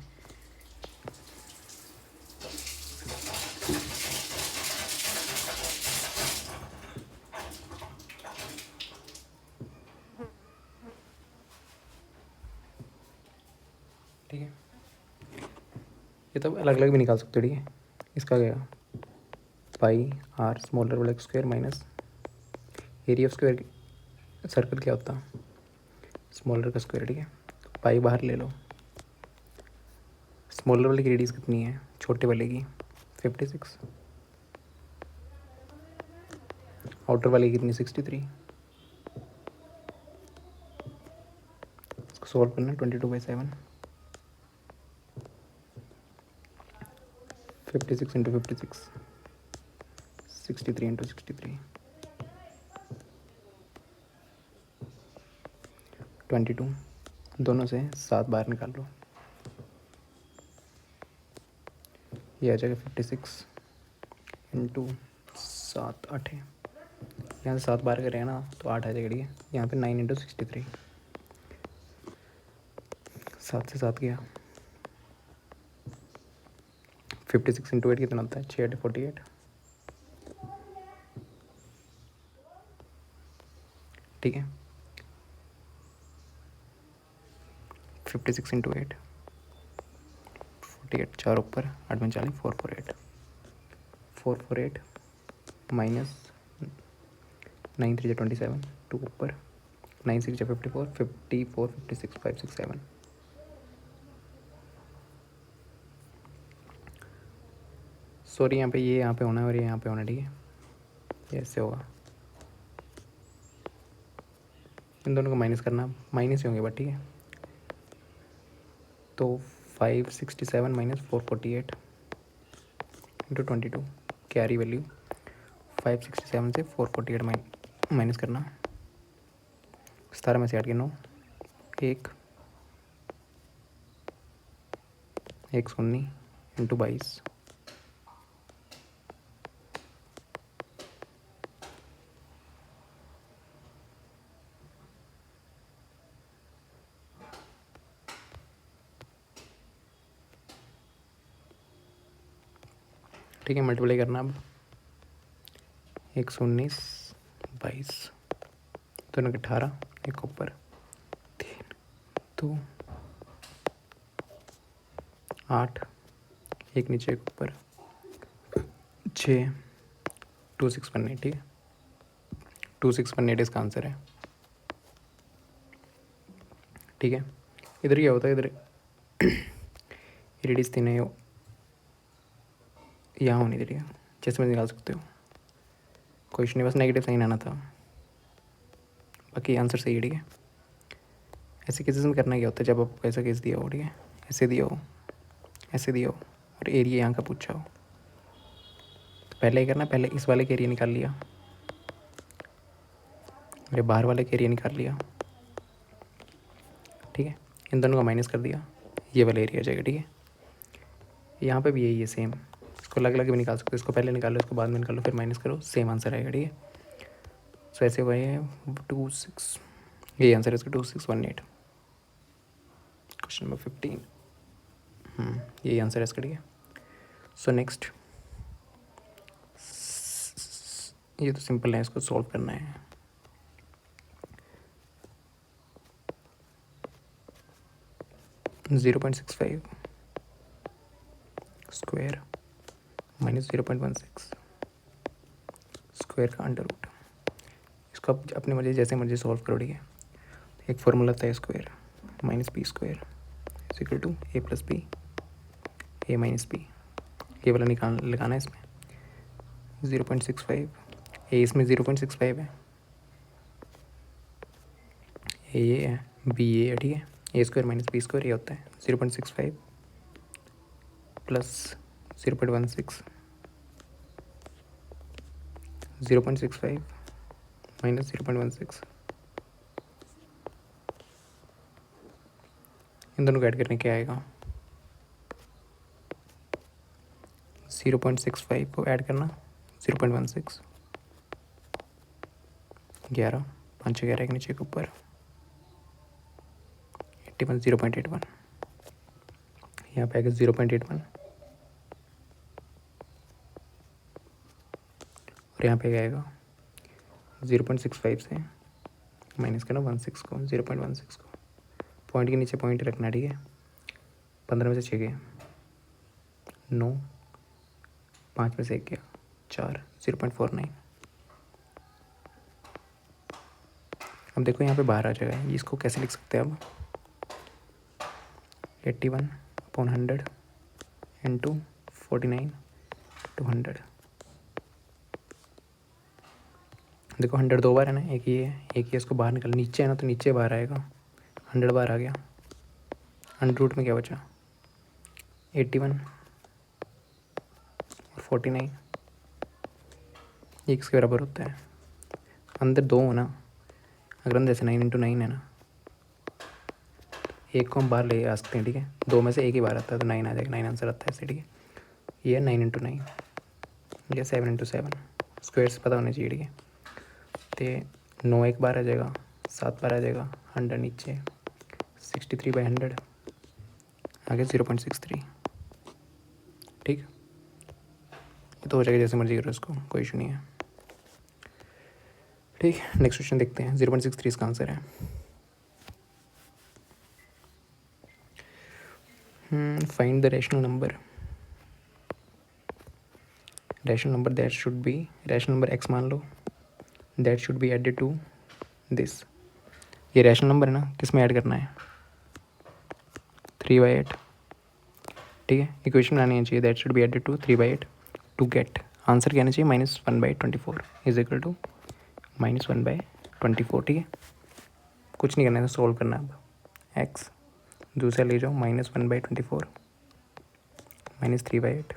ठीक है, ये तो अलग अलग भी निकाल सकते हो। ठीक है, इसका क्या पाई आर स्मॉलर वाला square minus area of square circle क्या होता स्मॉलर का स्क्वायर। ठीक है, पाई बाहर ले लो, स्मॉलर वाले की रेडियस कितनी है छोटे वाले की 56, आउटर वाले की कितनी 63। इसको सॉल्व करना 22/7 56 इंटू 56, 63 इंटू 63, 22। दोनों से 7 बाहर निकाल लो, ये आ जाएगा 56 इंटू 7, 8 है। यहाँ से 7 बार करें ना तो 8 आ जाएगा, ठीक है। यहाँ पे 9 इंटू 63, 7 से 7 गया। 56 इंटू 8 कितना होता है? 6 8 48, ठीक है। 56 इंटू 8, 48, 4 ऊपर, 8 में 40, 448, 448 माइनस 9 3 27, 2 ऊपर, 9 6 54, 54 56 5 6 7। सॉरी, यहाँ पे ये यहाँ पे होना है और ये यहाँ पे होना है, ठीक है। ये ऐसे होगा, इन दोनों को माइनस करना, माइनस ही होंगे बट ठीक है। तो 567 माइनस 448 इंटू 22, कैरी वैल्यू 567 से 448 माइनस करना। 17 में से 8 के 9, 1 19 इंटू 22, ठीक है। मल्टीप्लाई करना अब, 119 22, दोनों के 18, एक ऊपर, 3 2 8, एक नीचे एक ऊपर, 6 2618, ठीक है। 2618 इसका आंसर है, ठीक है। इधर क्या होता है, इधर रेडियस 3 है, यहाँ होनी थी, ठीक है। जैसे में निकाल सकते हो, क्वेश्चन में बस नेगेटिव साइन आना था, बाकी आंसर सही है, ठीक है। ऐसे केसेस में करना क्या होता है, जब आपको ऐसा केस दिया हो, ठीक है, ऐसे दिया हो, ऐसे दिया हो और एरिया यहाँ का पूछा हो, तो पहले ही करना, पहले इस वाले के एरिया निकाल लिया, मेरे बाहर वाले के एरिया निकाल लिया, ठीक है। इन दोनों का माइनस कर दिया, ये वाला एरिया आ जाएगा, ठीक है। यहाँ पे भी यही है सेम, इसको अलग अलग भी निकाल सकते हो, इसको पहले निकालो, इसको बाद में निकालो, फिर माइनस करो, सेम आंसर आएगा, ठीक है। सो ऐसे हुए हैं 26, यही आंसर है इसका 2618, क्वेश्चन नंबर 15, यही आंसर है इसका, ठीक है। सो नेक्स्ट, ये तो सिंपल है, इसको सॉल्व करना है। (0.65 स्क्वायर माइनस 0.16 स्क्वायर का अंडर रूट, इसको आप अपनी मर्जी जैसे मर्जी सॉल्व करो, ठीक है। एक फॉर्मूला था square minus b square is equal to a plus b, a minus b, ये वाला लगाना है इसमें 0.65, ए इसमें 0.65 है, ये है, बी ए है, ठीक है। ए स्क्वायर माइनस बी स्क्वायर ये होता है 0.65 प्लस 0.16, 0.65 माइनस 0.16, इन दोनों को ऐड करने क्या आएगा, 0.65 को ऐड करना 0.16, 11 5 6 11 के नीचे के ऊपर 81, 0.81, यहाँ पे आएगा 0.81 और यहाँ पे आएगा 0.65 से माइनस करना 16 को, 0.16 को, पॉइंट के नीचे पॉइंट रखना, ठीक है। 15 में से 6 गया 9, 5 में से 1 गया 4, 0.49। अब देखो यहाँ पे बाहर आ जाएगा, इसको कैसे लिख सकते हैं अब, 81/100 इंटू 49/100, देखो 100 दो बार है ना, एक ये है, एक ये, इसको बाहर निकल, नीचे है ना तो नीचे बाहर आएगा, 100 बाहर आ गया, अंडर रूट में क्या बचा 81 49 ये किसके बराबर होता है? अंदर 2 हो ना, अगर अंदर से 9 × 9 है ना, एक को हम बाहर ले आ सकते हैं, ठीक है। 2 में से एक ही बाहर आता है तो 9 आ जाएगा, 9 आंसर आता है ऐसे, ठीक है। ये 9 × 9, ये 7 × 7 स्क्वायर्स पता होने चाहिए, ठीक है। तो 9 एक बार आ जाएगा, 7 बार आ जाएगा, 100 नीचे, 63/100 आगे 0.63, ठीक। ये तो हो जाएगा, जैसे मर्जी करो इसको, कोई इशू नहीं है, ठीक। नेक्स्ट क्वेश्चन देखते हैं। 0.63 इसका आंसर है। Find the rational number that should be, rational number x मान लो, that should be added to this. ये रैशनल नंबर है ना, किस में ऐड करना है? 3/8, ठीक है। इक्वेशन बनानी चाहिए, that should be added to 3/8 to get answer क्या आना चाहिए? -1/24 इज इक्वल टू -1/24, ठीक है। कुछ नहीं करना है, सॉल्व करना है। अब x दूसरा ले जाओ, -1/24 -3/8,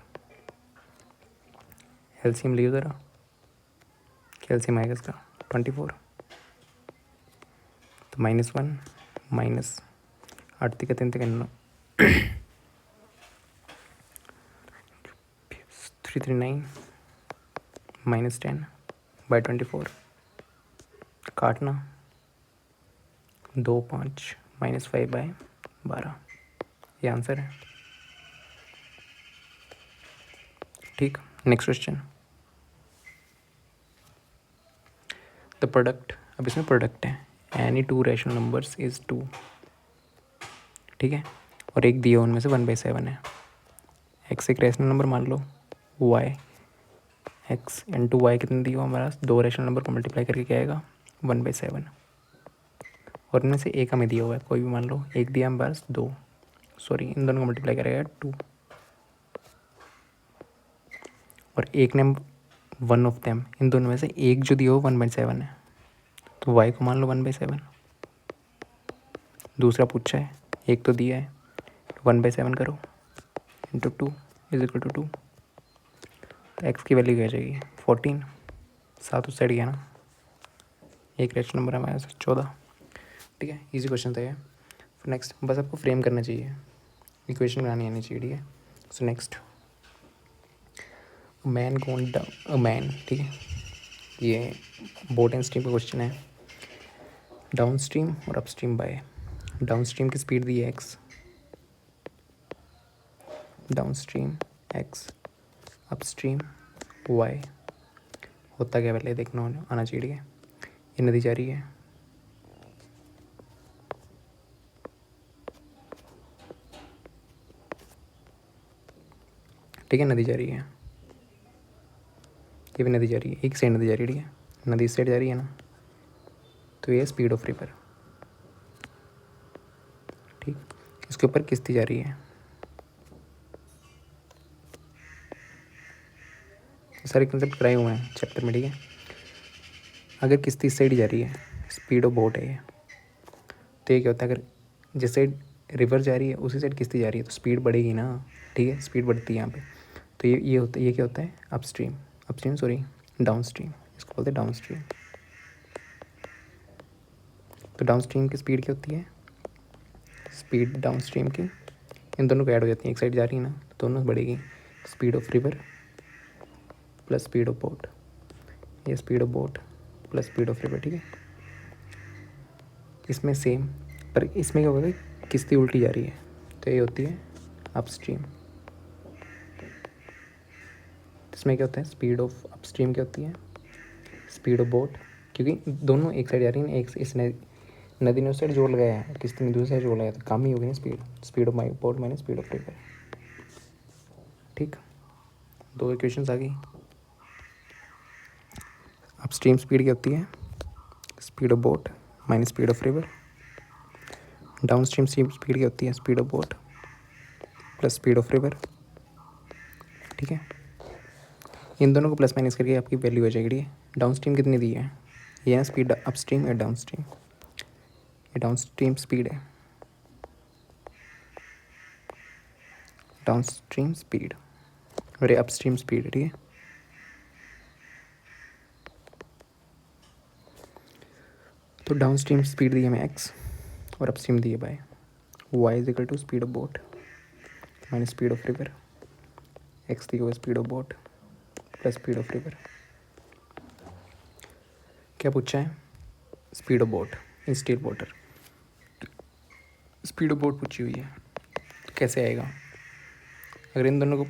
एलसीएम लियो ज़रा, क्या एलसीएम आएगा इसका? 24, तो -1 माइनस 8 3 339 -10/24 काटना, 2 5 -5/12 ये आंसर है, ठीक। नेक्स्ट क्वेश्चन, द प्रोडक्ट, अब इसमें प्रोडक्ट है, एनी 2 रैशनल नंबर्स इज़ 2, ठीक है। और एक दिया उनमें से 1/7 है। एक्स एक रैशनल नंबर मान लो, वाई एक्स इंटू वाई कितने दिया हमारा? 2 रैशनल नंबर को मल्टीप्लाई करके क्या आएगा? 1/7। और इनमें से एक हमें दिया हुआ है, कोई भी मान लो, एक दिया हमारे पास 2, सॉरी इन दोनों को मल्टीप्लाई करेगा 2, और एक ने 1 ऑफ देम, इन दोनों में से एक जो दिया हो 1/7 है, तो वाई को मान लो 1/7। दूसरा पूछा है, एक तो दिया है, 1/7 करो इंटू 2 इज इक्वल टू 2, तो एक्स की वैल्यू क्या जाएगी? 14, 7 उस साइड गया ना, एक रैशनल नंबर हमारे पास 14, ठीक है। इजी क्वेश्चन था ये। नेक्स्ट, बस आपको फ्रेम करना चाहिए, इक्वेशन बनानी आनी चाहिए, ठीक है। So next, man gone down, a man, ठीक है। ये बोट एंड स्ट्रीम का क्वेश्चन है। डाउन स्ट्रीम और up stream by, down stream की स्पीड दी है x, down stream x, up stream y, होता क्या पहले देखना आना चाहिए, ठीक है। ये नदी जा रही है, ठीक है, नदी जा रही है, ये भी नदी जा रही है, एक साइड नदी जा रही है, ठीक है। नदी इस साइड जा रही है ना, तो ये स्पीड ऑफ रिवर, ठीक। इसके ऊपर किश्ती जा रही है, सारे कंसेप्ट कराए हुए हैं चैप्टर में, ठीक है। अगर किश्ती इस साइड जा रही है, स्पीड ऑफ बोट है ये, तो ये क्या होता है, अगर जिस साइड रिवर जा रही है उसी साइड किश्ती जा रही है तो स्पीड बढ़ेगी ना, ठीक है, स्पीड बढ़ती है यहाँ पे। तो ये होता है, ये क्या होता है? अपस्ट्रीम सॉरी डाउन स्ट्रीम, इसको बोलते हैं डाउन स्ट्रीम। तो डाउन स्ट्रीम की स्पीड क्या होती है? स्पीड डाउन स्ट्रीम की इन दोनों को ऐड हो जाती है, एक साइड जा रही है ना, तो दोनों बढ़ेगी, speed of river plus speed of boat, ये speed of boat plus speed of river, ठीक है। इसमें सेम, पर इसमें क्या होगा, किश्ती उल्टी जा रही है, तो ये होती है अपस्ट्रीम। इसमें क्या होता है? स्पीड ऑफ अपस्ट्रीम क्या होती है? स्पीड ऑफ बोट, क्योंकि दोनों एक साइड जा रही है ना, एक इस नदी ने उस साइड जोड़ लगाया है, किश्ती ने दूसरी साइड जोड़ लगाया, तो कम ही होगी ना speed of my boat minus speed of river, ठीक। 2 इक्वेशंस आ गई। अपस्ट्रीम स्पीड क्या होती है? Speed of boat minus speed of river. Down stream speed क्या होती है? Speed of boat plus speed of river, ठीक है। इन दोनों को प्लस माइनस करके आपकी वैल्यू हो जाएगी, ठीक है। डाउन स्ट्रीम कितनी दी है? ये है स्पीड अप स्ट्रीम या डाउन स्ट्रीम, ये डाउन स्ट्रीम स्पीड है, डाउन स्ट्रीम स्पीड, और ये अपस्ट्रीम स्पीड है, ठीक है। तो डाउनस्ट्रीम स्पीड दी है हमें x और अपस्ट्रीम दी है by y is equal to speed of boat minus speed of river. x दी हुई speed of boat plus speed of river. क्या पूछा है? Speed of boat in still water. Speed of boat पूछी हुई है, तो कैसे आएगा? अगर इन दोनों को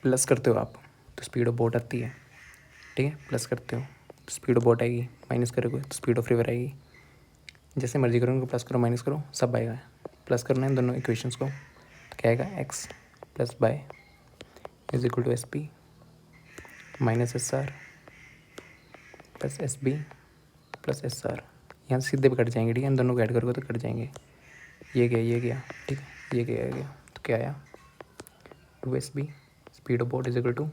प्लस करते हो आप तो स्पीड ऑफ बोट आती है, ठीक है। प्लस करते हो तो स्पीड ऑफ बोट आएगी, माइनस करोगे तो स्पीड ऑफ रिवर आएगी। जैसे मर्जी करो उनको, प्लस करो माइनस करो सब आएगा। प्लस करना है इन दोनों इक्वेशंस को, तो क्या आएगा? X plus y is equal to s p minus s r plus s b plus s r. यहाँ सीधे भी कट जाएंगे, ठीक है। इन दोनों को ऐड करोगे तो कट जाएंगे। ये गया, ठीक है। ये गया, तो क्या आया? Two s b speed of boat is equal to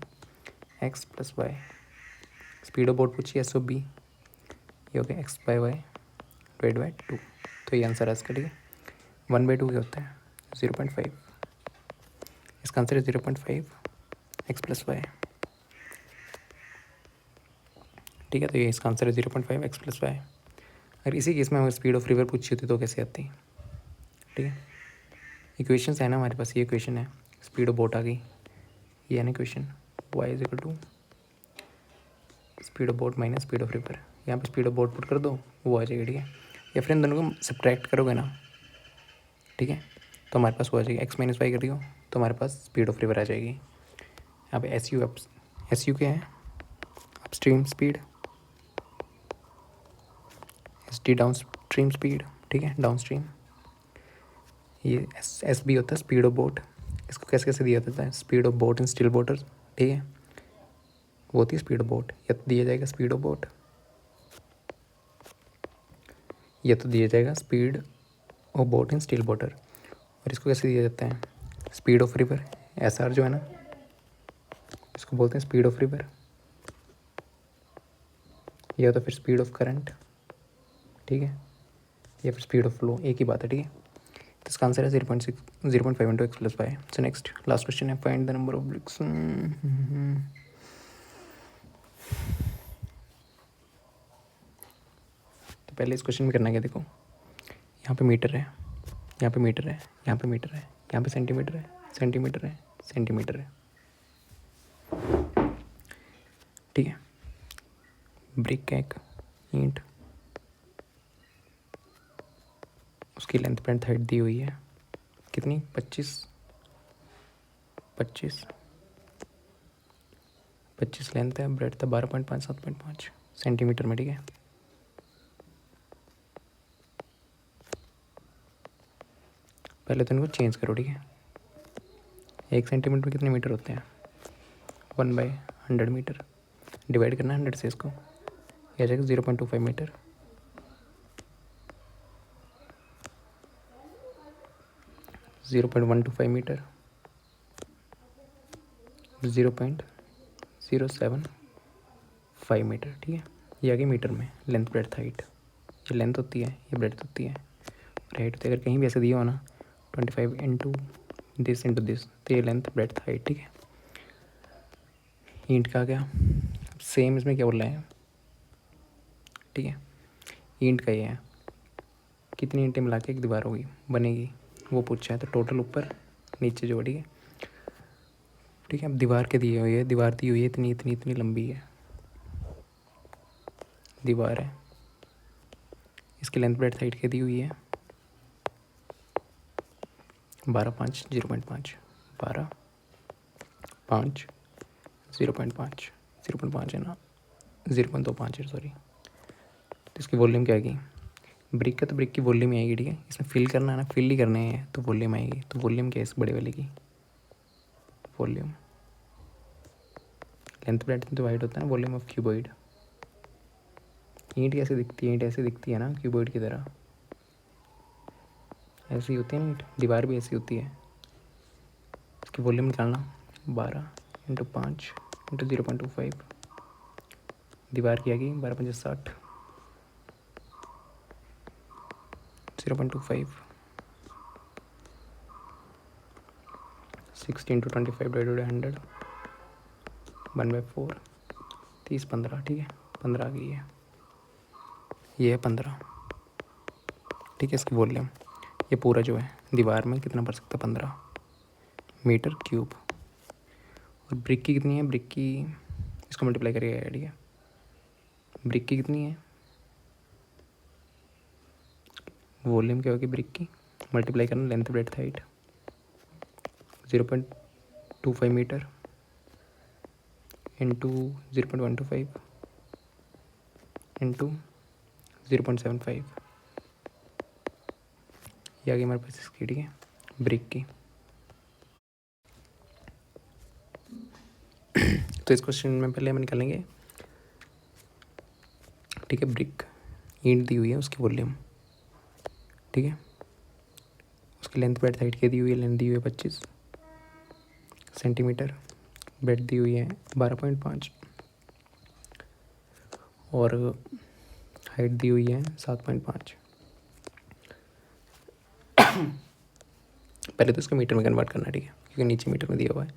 x plus y. Speed of boat पूछिए एस ओ बी, ये हो गया x by y divide by 2। तो ये आंसर है इसका, ठीक है। 1/2 क्या होता है? 0.5। इसका आंसर है 0.5 एक्स प्लस वाई, ठीक है। तो ये इसका आंसर है 0.5 एक्स प्लस वाई। अगर इसी केस में हमें स्पीड ऑफ रिवर पूछी होती तो कैसे आती? ठीक है, इक्वेशंस है ना हमारे पास। ये इक्वेशन है, स्पीड ऑफ बोट आ गई, ये है ना equation. Y is equal to speed of boat minus speed of river. यहाँ पे स्पीड ऑफ बोट पुट कर दो, वो आ जाएगी, ठीक है। या फिर इन दोनों को सब्ट्रैक्ट करोगे ना, ठीक है, तो हमारे पास वो आ जाएगी। एक्स माइनस वाई कर दियो तो हमारे पास स्पीड ऑफ रिवर आ जाएगी। यहाँ पे एस यू क्या है? Upstream speed, S T down stream speed, ठीक है, डाउन स्ट्रीम। ये एस बी होता है स्पीड ऑफ बोट। इसको कैसे कैसे दिया जाता है? Speed of boat in still water, ठीक है, वो होती है स्पीड ऑफ बोट। या तो दिया जाएगा स्पीड ऑफ बोट, या तो दिया जाएगा speed of boat in still water. और इसको कैसे दिया जाता है? Speed of river, S R जो है ना, इसको बोलते हैं स्पीड ऑफ रिवर, या तो फिर स्पीड ऑफ करंट, ठीक है, या फिर स्पीड ऑफ फ्लो, एक ही बात है, ठीक है। तो इसका आंसर है 0.5 into x plus y. So next last question है, find the number of bricks. तो पहले इस क्वेश्चन में करना क्या, देखो यहाँ पे मीटर है, यहाँ पे मीटर है, यहाँ पे मीटर है, यहाँ पे सेंटीमीटर है, सेंटीमीटर है, सेंटीमीटर है, ठीक है। ब्रिक एक ईंट, उसकी लेंथ पेंथ हाइट दी हुई है कितनी? 25 लेंथ है, ब्रेड था 12.5 7.5 सेंटीमीटर में, ठीक है। पहले तो इनको चेंज करो, ठीक है। 1 सेंटीमीटर में कितने मीटर होते हैं? 1/100 मीटर। डिवाइड करना है 100 से, इसको यह आ जाएगा 0.25 मीटर। 0.125 मीटर, 0.075 मीटर, ठीक है। ये आ गई मीटर में लेंथ ब्रेड्थ हाइट। ये लेंथ होती है, ये ब्रेड्थ होती है, और हाइट होती है। अगर कहीं भी ऐसे दिया हो ना 25 इंटू दिस, तो ये लेंथ ब्रेड्थ हाइट, ठीक है। ईंट का क्या सेम, इसमें क्या बोल रहे हैं, ठीक है। ईंट का ये है, कितनी ईंटें मिला के एक दीवार होगी बनेगी, वो पूछा है। तो टोटल ऊपर नीचे जो, ठीक है, ठीक है। अब दीवार के दिए हुई है, दीवार दी हुई है इतनी इतनी इतनी लंबी है दीवार है, इसकी लेंथ ब्रेड्थ हाइट के दी हुई है 12.5 0.5 12.5 0.5 0.5 है ना, 0.25 है, सॉरी। तो इसकी वॉल्यूम क्या आएगी? ब्रिक का तो ब्रिक की वॉल्यूम ही आएगी, ठीक है। इसमें फिल करना है ना, फिल ही करने हैं तो वॉल्यूम आएगी। तो वॉल्यूम क्या है इस बड़े वाले की? वॉल्यूम, लेंथ ब्रेड्थ तो वाइड होता है ना, वॉल्यूम ऑफ क्यूबॉइड। ईंट कैसे दिखती है? ईंट ऐसे दिखती है ना क्यूबॉइड की तरह, ऐसी होती है ना ईंट, दीवार भी ऐसी होती है। इसकी वॉल्यूम निकालना 12 इंटू 5 इंटू 0.25। दीवार की आएगी 12 × 5 = 60, 0.25 60 इंटू 25 डिवाइडेड बाई 100, 1/4, 30, 15, ठीक है, 15 आ गई है, ये है 15, ठीक है। इसकी वॉल्यूम ये पूरा जो है दीवार में कितना भर सकता है, 15 मीटर क्यूब। और ब्रिक की कितनी है, ब्रिक की इसको मल्टीप्लाई करिएगा, ठीक है। ब्रिक की कितनी है, वॉल्यूम क्या होगी ब्रिक की, मल्टीप्लाई करना length breadth height 0.25 metre into 0.125 into 0.75, ये आ गई हमारे पास इसकी, ठीक है, ब्रिक की। तो इस क्वेश्चन में पहले हम निकालेंगे, ठीक है, ब्रिक ईंट दी हुई है, उसकी वॉल्यूम, ठीक है, उसकी लेंथ ब्रेड्थ हाइट क्या दी हुई है, लेंथ दी हुई है 25 सेंटीमीटर, ब्रेड्थ दी हुई है 12.5 और हाइट दी हुई है 7.5। पहले तो इसको मीटर में कन्वर्ट करना है, ठीक है, क्योंकि नीचे मीटर में दिया हुआ है।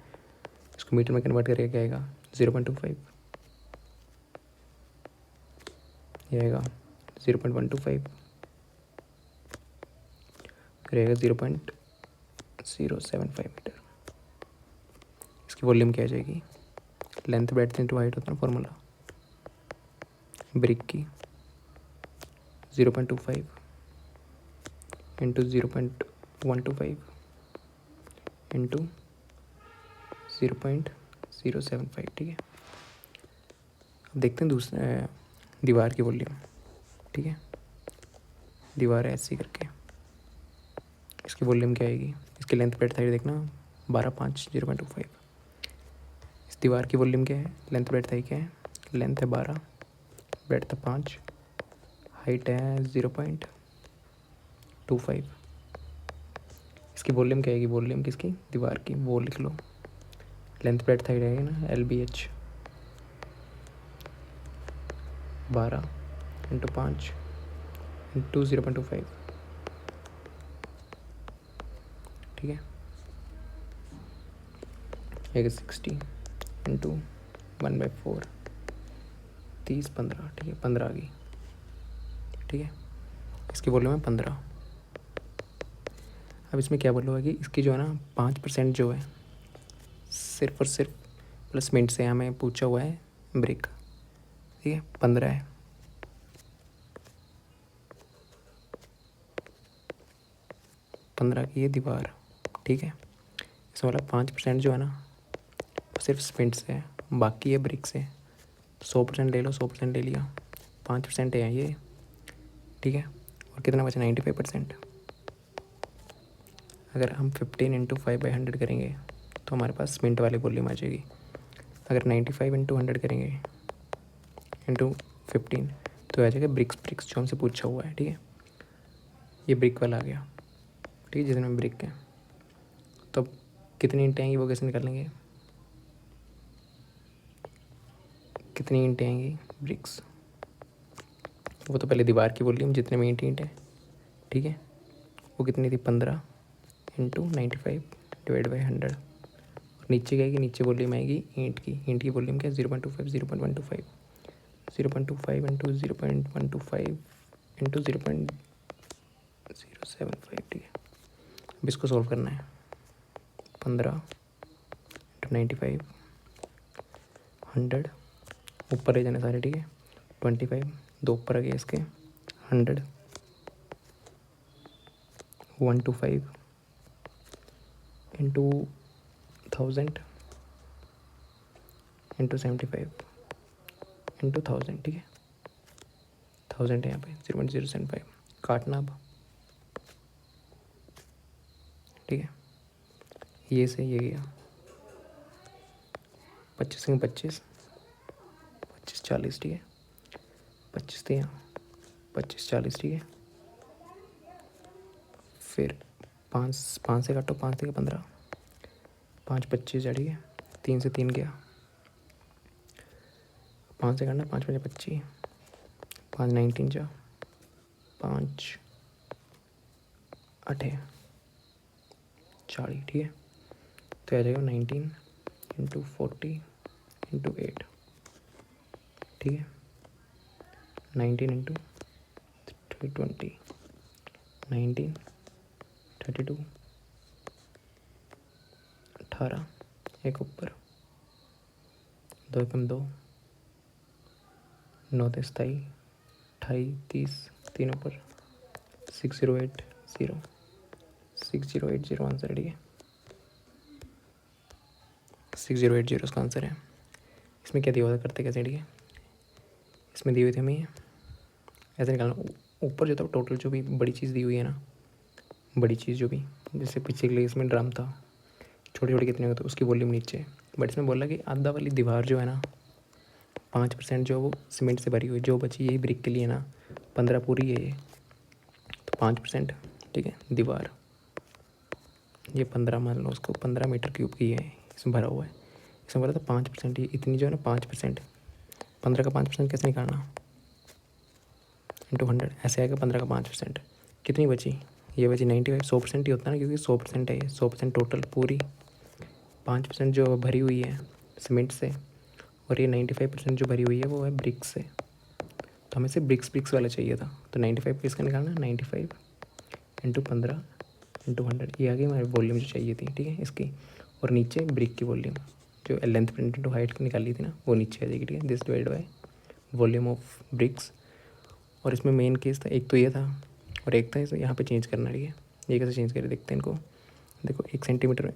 इसको मीटर में कन्वर्ट करके क्या आएगा, 0.25, ये आएगा 0.125, फिर आएगा 0.075 मीटर। इसकी वॉल्यूम क्या आ जाएगी, लेंथ ब्रेड्थ इंटू हाइट होता है फॉर्मूला ब्रिक की, 0.25 इंटू 0.125 इंटू 0.075, ठीक है। अब देखते हैं दूसरे दीवार की वॉल्यूम, ठीक है, दीवार है ऐसी करके, इसकी वॉल्यूम क्या आएगी, इसकी लेंथ ब्रेड्थ हाइट देखना 12, 5, 0.25। इस दीवार की वॉल्यूम क्या है, लेंथ ब्रेड्थ हाइट क्या है, लेंथ है 12, ब्रेड्थ है 5, हाइट है 0.25। इसकी वॉल्यूम क्या आएगी, वॉल्यूम किसकी, दीवार की, वो लिख लो, लेंथ ब्रेड्थ हाइट आएगी ना LBH 12 इंटू 5 इंटू 0.25, ठीक है, एक 60 इंटू 1/4, 30, 15, ठीक है, 15 आ गई, ठीक है। इसकी वॉल्यूम है 15। अब इसमें क्या बोला हुआ कि इसकी जो है ना 5% जो है सिर्फ और सिर्फ प्लस मिनट से हमें पूछा हुआ है ब्रिक, ठीक है, 15 है, 15 की ये दीवार, ठीक है। इसमें वाला 5% जो है ना वो सिर्फ सीमेंट से है, बाकी है ब्रिक से। 100% ले लो, 100% ले लिया, 5% है ये, ठीक है। और कितना बचा, 95%। अगर हम 15 इंटू 5/100 करेंगे तो हमारे पास सीमेंट वाली वॉल्यूम आ जाएगी। अगर 95 इंटू 100 करेंगे इंटू 15 तो आ जाएगा ब्रिक्स, ब्रिक्स जो हमसे पूछा हुआ है, ठीक है। ये ब्रिक वाला आ गया, ठीक है, जिसमें ब्रिक है। तो अब कितनी ईंटें आएंगी वो कैसे निकालेंगे, कितनी ईंटें आएंगी ब्रिक्स, वो तो पहले दीवार की वॉल्यूम जितने में ईंट है, ठीक है, वो कितनी थी, 15 इंटू 95 डिवाइड बाई 100। और नीचे क्या आएगी, नीचे वॉल्यूम आएगी ईंट की वॉल्यूम क्या है 0.25, 0.125, 0.25 इंटू 0.125 इंटू 0.075, ठीक है। अब इसको सॉल्व करना है, 15 इंटू 95, 100, ऊपर ले जाने सारे, ठीक है, 25, 2 ऊपर आ गया इसके, 100, 125 इंटू 1000 इंटू 75 इंटू 1000, ठीक है, 1000 है यहाँ पे, 0.075 काटना अब, ठीक है। ये से ये गया 25 में 25, 25, 40, ठीक है, 25 थे यहाँ, 25, 40, ठीक है। फिर 5 से काटो, 5 थे 15, 5, 25 है, ठीक है, 3 से 3 गया, 5 से काटना, 5, 5, 25, 5, 19 जा, 5, 8, 40, ठीक है। तो आ जाएगा 19 इंटू 40 इंटू 8, ठीक है। 19 इंटू 20, 19, 32, 18, एक ऊपर, 2 एकम 2, 9 23, 28, 30, 3 ऊपर, 6080, 6080 आंसर है, ठीक है। 6080 इसका आंसर है। इसमें क्या दिया हुआ था, करते कैसे, ठीक है। इसमें दी हुई थी हमें ऐसे निकालना, ऊपर जो था टोटल जो भी बड़ी चीज़ दी हुई है ना, बड़ी चीज़ जो भी, जैसे पीछे के लिए इसमें ड्रम था, छोटी छोटी कितने होते उसकी वॉल्यूम नीचे, बट इसमें बोला कि आधा वाली दीवार जो है ना 5% जो है वो सीमेंट से भरी हुई, जो बची यही ब्रिक के लिए ना 15 पूरी है ये, तो 5%, ठीक है। दीवार ये 15 मान लो, उसको 15 मीटर क्यूब की है, इसमें भरा हुआ है। इसमें बोला था 5%, ये इतनी जो है ना 5%, 15 का 5% कैसे निकालना, इंटू 100, ऐसे आएगा 15 का 5%। कितनी बची, ये बची 95, 100% ही होता है ना, क्योंकि 100% है ये, 100% टोटल पूरी, 5% जो भरी हुई है सीमेंट से, और ये 95% जो भरी हुई है वो है ब्रिक्स से। तो हमें सिर्फ ब्रिक्स वाला चाहिए था, तो 95 किसका निकालना, 95 इंटू 15 इंटू 100, ये आ गई हमारी वॉल्यूम जो चाहिए थी, ठीक है इसकी। और नीचे ब्रिक की वॉल्यूम जो लेंथ प्रिंट इंटू हाइट निकाली थी ना, वो नीचे आ जाएगी, ठीक है। This divide by volume of BRICS. और इसमें मेन केस था, एक तो ये था और एक था इसे यहाँ पे चेंज करना, ठीक है। ये कैसे चेंज करें देखते हैं इनको। देखो 1 सेंटीमीटर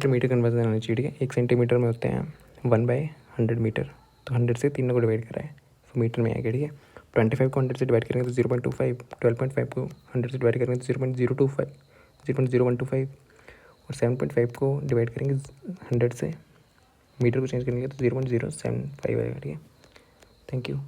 मीटर कन्वर्जन आना चाहिए, ठीक है। 1 सेंटीमीटर में होते हैं 1/100 मीटर, तो 100 से 3 को डिवाइड करा है तो मीटर में आएगा, ठीक है। 25 को 100 से डिवाइड करेंगे तो 0.25, 12.5 को 100 से डिवाइड करेंगे तो 0.025, 0.0125, और 7.5 को डिवाइड करेंगे 100 से, मीटर को चेंज करेंगे तो 0.075 आएगा, ठीक है। Thank you.